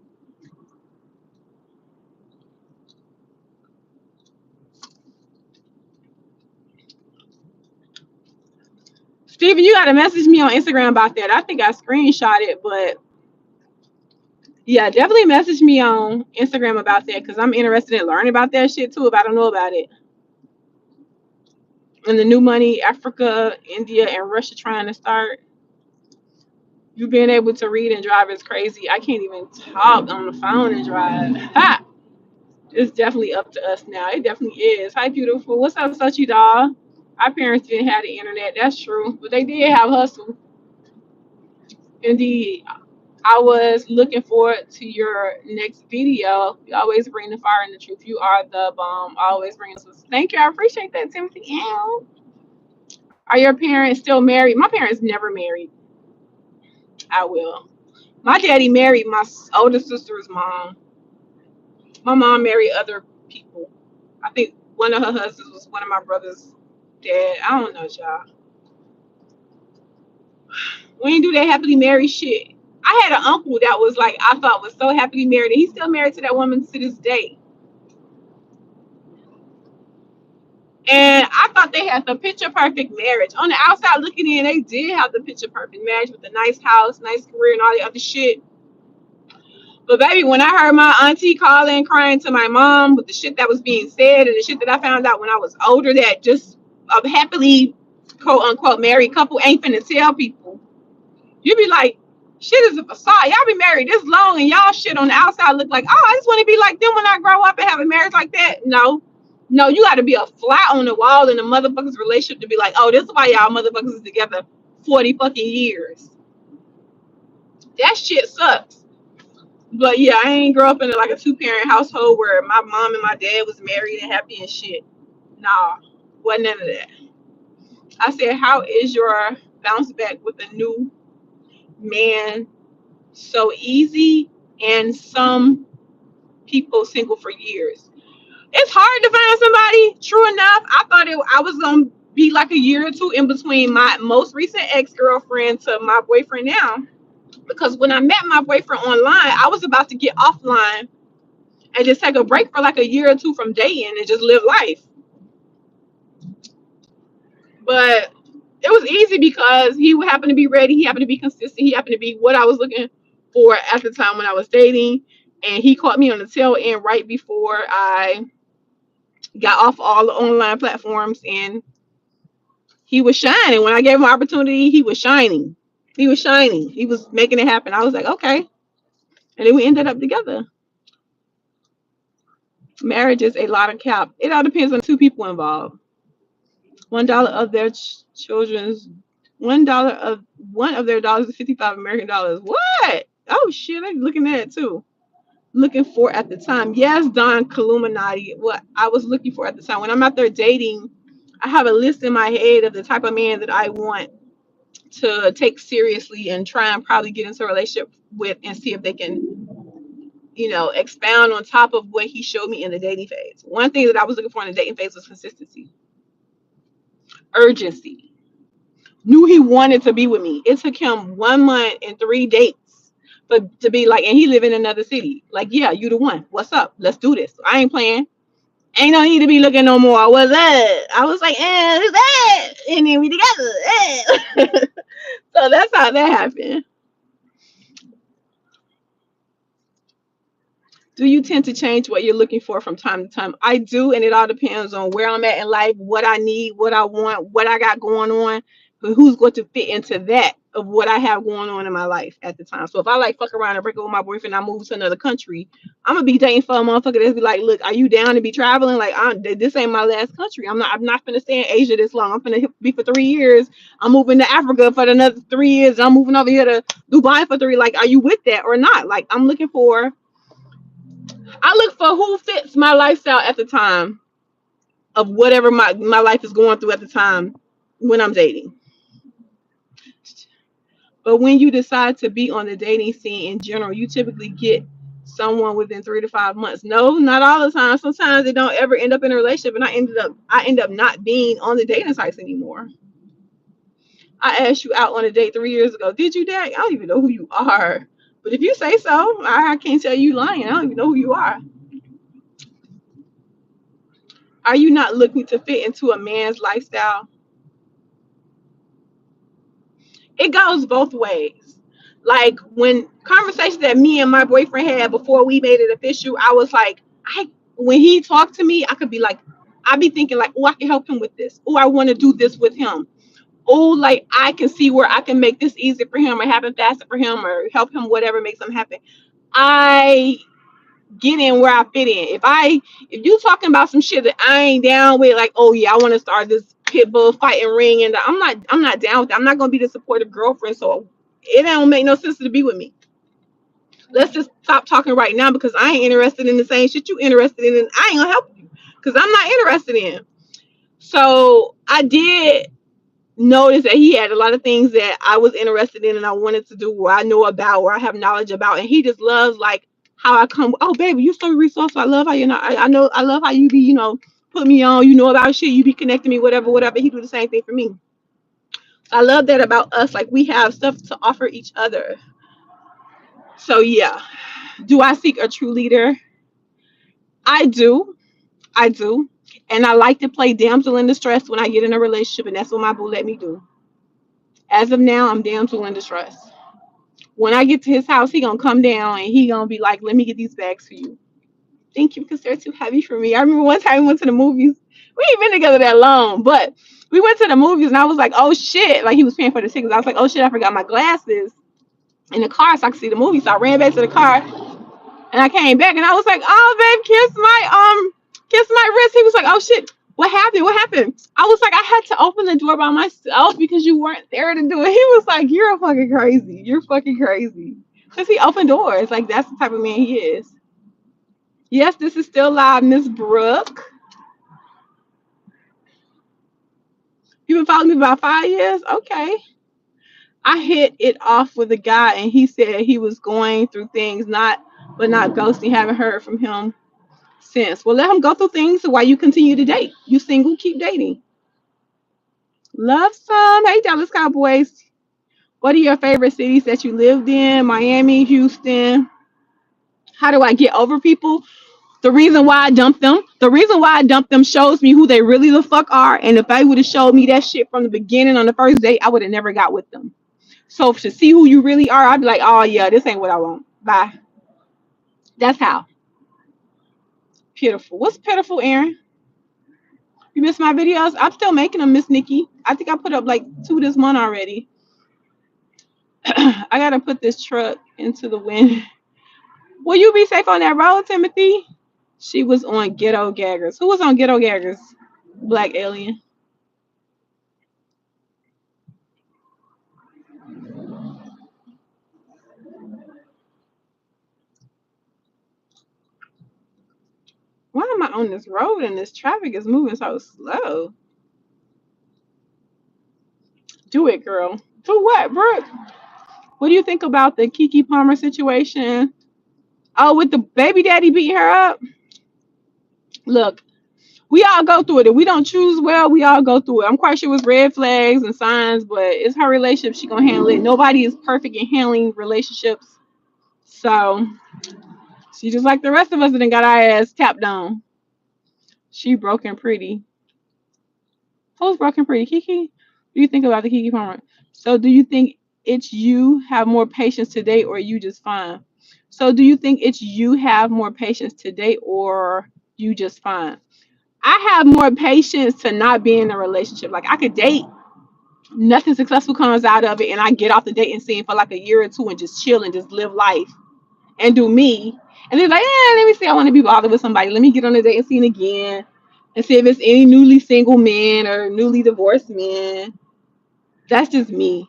Steven, you gotta message me on Instagram about that. I think I screenshot it, but yeah, definitely message me on Instagram about that because I'm interested in learning about that shit too if I don't know about it. And the new money, Africa, India, and Russia trying to start. You being able to read and drive is crazy. I can't even talk on the phone and drive. Ha! It's definitely up to us now. It definitely is. Hi, beautiful. What's up, Suchi doll? Our parents didn't have the internet. That's true, but they did have hustle. Indeed. I was looking forward to your next video. You always bring the fire and the truth. You are the bomb. Always bring us. Thank you. I appreciate that, Timothy. Ew. Are your parents still married? My parents never married. I will. My daddy married my older sister's mom. My mom married other people. I think one of her husbands was one of my brother's dad. I don't know, y'all. We didn't do that happily married shit. I had an uncle that was like I thought was so happily married, and he's still married to that woman to this day. And I thought they had the picture perfect marriage. On the outside looking in, they did have the picture perfect marriage with a nice house, nice career, and all the other shit. But baby, when I heard my auntie calling, crying to my mom with the shit that was being said and the shit that I found out when I was older, that just a happily quote unquote married couple ain't finna tell people. You be like, shit is a facade. Y'all be married this long and y'all shit on the outside look like, oh, I just want to be like them when I grow up and have a marriage like that. No. No, you got to be a fly on the wall in the motherfuckers relationship to be like, oh, this is why y'all motherfuckers is together 40 fucking years. That shit sucks. But yeah, I ain't grow up in like a two-parent household where my mom and my dad was married and happy and shit. Nah, wasn't none of that. I said, how is your bounce back with a new man so easy and some people single for years? It's hard to find somebody. True enough, I thought I was gonna be like a year or two in between my most recent ex-girlfriend to my boyfriend now. Because when I met my boyfriend online, I was about to get offline and just take a break for like a year or two from dating and just live life. But it was easy because he would happen to be ready. He happened to be consistent. He happened to be what I was looking for at the time when I was dating. And he caught me on the tail end right before I got off all the online platforms, and he was shining. When I gave him an opportunity, he was shining. He was shining. He was making it happen. I was like, okay. And then we ended up together. Marriage is a lot of cap. It all depends on the two people involved. $1 of their children's $1 of one of their dollars is 55 American dollars. What? Oh shit, I'm looking at it too. Looking for at the time. Yes, Don Caluminati. What I was looking for at the time. When I'm out there dating, I have a list in my head of the type of man that I want to take seriously and try and probably get into a relationship with and see if they can, expound on top of what he showed me in the dating phase. One thing that I was looking for in the dating phase was consistency, urgency. Knew he wanted to be with me. It took him 1 month and 3 dates, but to be like, and he live in another city. Like, yeah, you the one. What's up? Let's do this. I ain't playing. Ain't no need to be looking no more. What's that? I was like, who's that? And then we together. So that's how that happened. Do you tend to change what you're looking for from time to time? I do, and it all depends on where I'm at in life, what I need, what I want, what I got going on, who's going to fit into that of what I have going on in my life at the time. So if I like fuck around and break up with my boyfriend, I move to another country, I'm gonna be dating for a motherfucker that's be like, look, are you down to be traveling? Like, this ain't my last country. I'm not gonna stay in Asia this long. I'm gonna be for 3 years. I'm moving to Africa for another 3 years. I'm moving over here to Dubai for 3. Like, are you with that or not? Like, I look for who fits my lifestyle at the time of whatever my life is going through at the time when I'm dating. But when you decide to be on the dating scene in general, you typically get someone within 3 to 5 months. No, not all the time. Sometimes they don't ever end up in a relationship, and I end up not being on the dating sites anymore. I asked you out on a date 3 years ago. Did you, Dad? I don't even know who you are. But if you say so, I can't tell you lying. I don't even know who you are. Are you not looking to fit into a man's lifestyle? It goes both ways. Like when conversations that me and my boyfriend had before we made it official, I was like, when he talked to me, I could be like, I'd be thinking like, oh, I can help him with this. Oh, I want to do this with him. Oh, like I can see where I can make this easier for him or happen faster for him or help him, whatever makes him happen. I get in where I fit in. If you talking about some shit that I ain't down with, like, oh yeah, I want to start this pit bull fighting ring, and I'm not down with that. I'm not gonna be the supportive girlfriend. So it don't make no sense to be with me. Let's just stop talking right now because I ain't interested in the same shit you interested in, and I ain't gonna help you because I'm not interested in. So I did notice that he had a lot of things that I was interested in and I wanted to do, where I know about, where I have knowledge about, and he just loves like how I come. Oh, baby, you so resourceful. I love how I know. I love how you be. Put me on. You know about shit. You be connecting me. Whatever, whatever. He do the same thing for me. I love that about us. Like we have stuff to offer each other. So yeah, do I seek a true leader? I do. I do. And I like to play damsel in distress when I get in a relationship, and that's what my boo let me do. As of now, I'm damsel in distress. When I get to his house, he gonna come down and he gonna be like, "Let me get these bags for you. Thank you, because they're too heavy for me." I remember one time we went to the movies. We ain't been together that long, but we went to the movies and I was like, "Oh shit!" Like he was paying for the tickets. I was like, "Oh shit! I forgot my glasses in the car so I could see the movie." So I ran back to the car and I came back and I was like, "Oh babe, kiss my wrist." He was like, "Oh shit! What happened? What happened?" I was like, "I had to open the door by myself because you weren't there to do it." He was like, "You're fucking crazy. You're fucking crazy." Because he opened doors. Like, that's the type of man he is. Yes, this is still live, Miss Brooke. You've been following me about 5 years? Okay. I hit it off with a guy, and he said he was going through things, not ghosting. Haven't heard from him since. Well, let him go through things while you continue to date. You single, keep dating. Love some. Hey, Dallas Cowboys. What are your favorite cities that you lived in? Miami, Houston. How do I get over people? The reason why I dumped them shows me who they really the fuck are. And if they would have showed me that shit from the beginning on the first date, I would have never got with them. So to see who you really are, I'd be like, oh yeah, this ain't what I want. Bye. That's how. Pitiful. What's pitiful, Aaron? You missed my videos? I'm still making them, Miss Nikki. I think I put up like 2 this month already. I gotta put this truck into the wind. Will you be safe on that road, Timothy? She was on Ghetto Gaggers. Who was on Ghetto Gaggers? Black Alien. Why am I on this road and this traffic is moving so slow? Do it, girl. Do what, Brooke? What do you think about the Kiki Palmer situation? Oh, with the baby daddy beating her up? Look, we all go through it. If we don't choose well, we all go through it. I'm quite sure it was red flags and signs, but it's her relationship. She gonna handle it. Nobody is perfect in handling relationships. So she just like the rest of us and then got our ass tapped on. She broken pretty. Who's broken pretty? Kiki? What do you think about the Kiki Palmer? So do you think it's you have more patience today or you just fine? So do you think it's you have more patience today or you just fine? I have more patience to not be in a relationship. Like I could date, nothing successful comes out of it, and I get off the dating scene for like a year or two and just chill and just live life and do me. And they're like, let me see, I want to be bothered with somebody. Let me get on the dating scene again and see if it's any newly single men or newly divorced men. That's just me.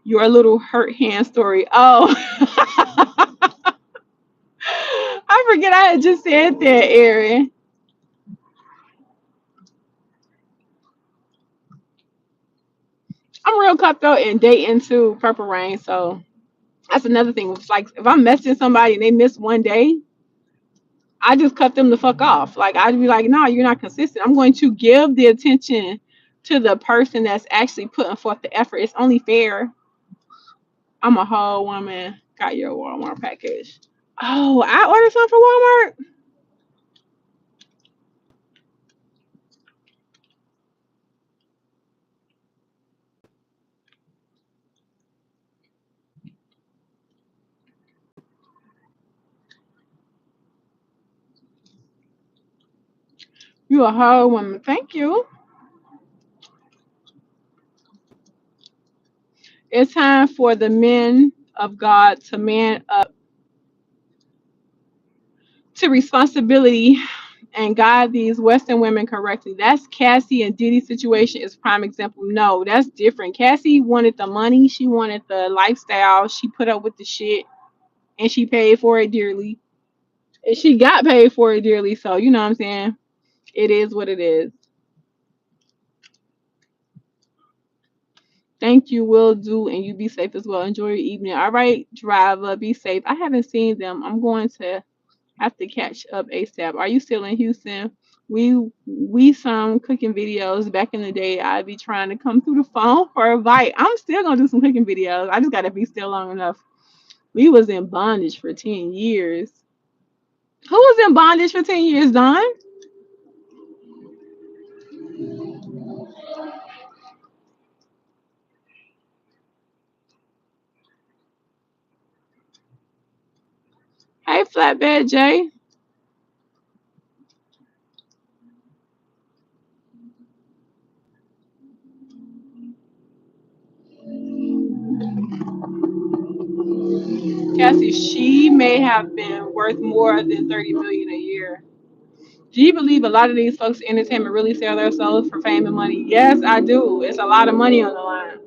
Your little hurt hand story. Oh, I forget I had just said that, Erin. I'm real cutthroat and dating too, Purple Rain. So that's another thing. It's like if I'm messaging somebody and they miss one day, I just cut them the fuck off. Like I'd be like, no, you're not consistent. I'm going to give the attention to the person that's actually putting forth the effort. It's only fair. I'm a whole woman. Got your Walmart package. Oh, I ordered something for Walmart. You a whole woman. Thank you. It's time for the men of God to man up. to responsibility and guide these Western women correctly. That's Cassie and Diddy's situation is prime example. No, that's different. Cassie wanted the money, she wanted the lifestyle, she put up with the shit, and she paid for it dearly. And she got paid for it dearly. So you know what I'm saying? It is what it is. Thank you, will do, and you be safe as well. Enjoy your evening. All right, driver, be safe. I haven't seen them. I'm going to have to catch up ASAP. Are you still in Houston? We some cooking videos back in the day. I'd be trying to come through the phone for a bite. I'm still gonna do some cooking videos. I just gotta be still long enough. We was in bondage for 10 years. Who was in bondage for 10 years, Don? Hey, Flatbed Jay. Cassie, she may have been worth more than 30 million a year. Do you believe a lot of these folks in entertainment really sell their souls for fame and money? Yes, I do. It's a lot of money on the line.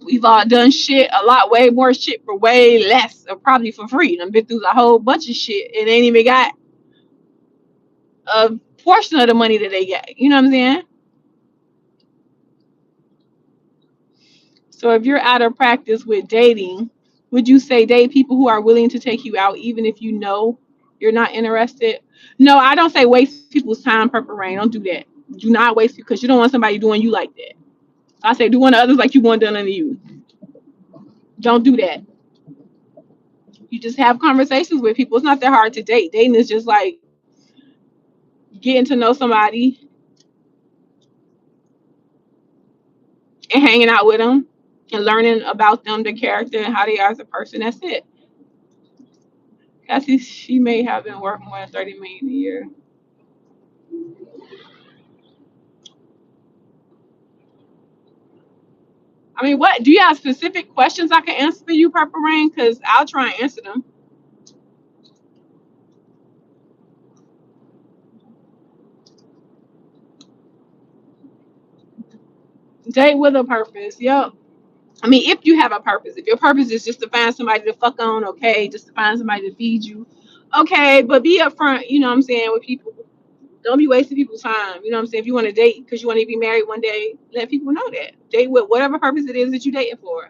We've all done shit, a lot, way more shit for way less, or probably for free. I've been through a whole bunch of shit and ain't even got a portion of the money that they get. You know what I'm saying? So if you're out of practice with dating, would you say date people who are willing to take you out even if you know you're not interested? No, I don't say waste people's time, Purple Rain. Don't do that. Do not waste it because you don't want somebody doing you like that. I say do unto others like you want done unto you. Don't do that. You just have conversations with people. It's not that hard to date. Dating is just like getting to know somebody and hanging out with them and learning about them, their character, and how they are as a person. That's it. Cassie, she may have been worth more than 30 million a year. I mean, what do you have specific questions I can answer for you, Purple Rain? Because I'll try and answer them. Date with a purpose. Yep. I mean, if you have a purpose, if your purpose is just to find somebody to fuck on, okay, just to find somebody to feed you, okay, but be upfront, you know what I'm saying, with people. Don't be wasting people's time. You know what I'm saying? If you want to date because you want to be married one day, let people know that. Date with whatever purpose it is that you're dating for.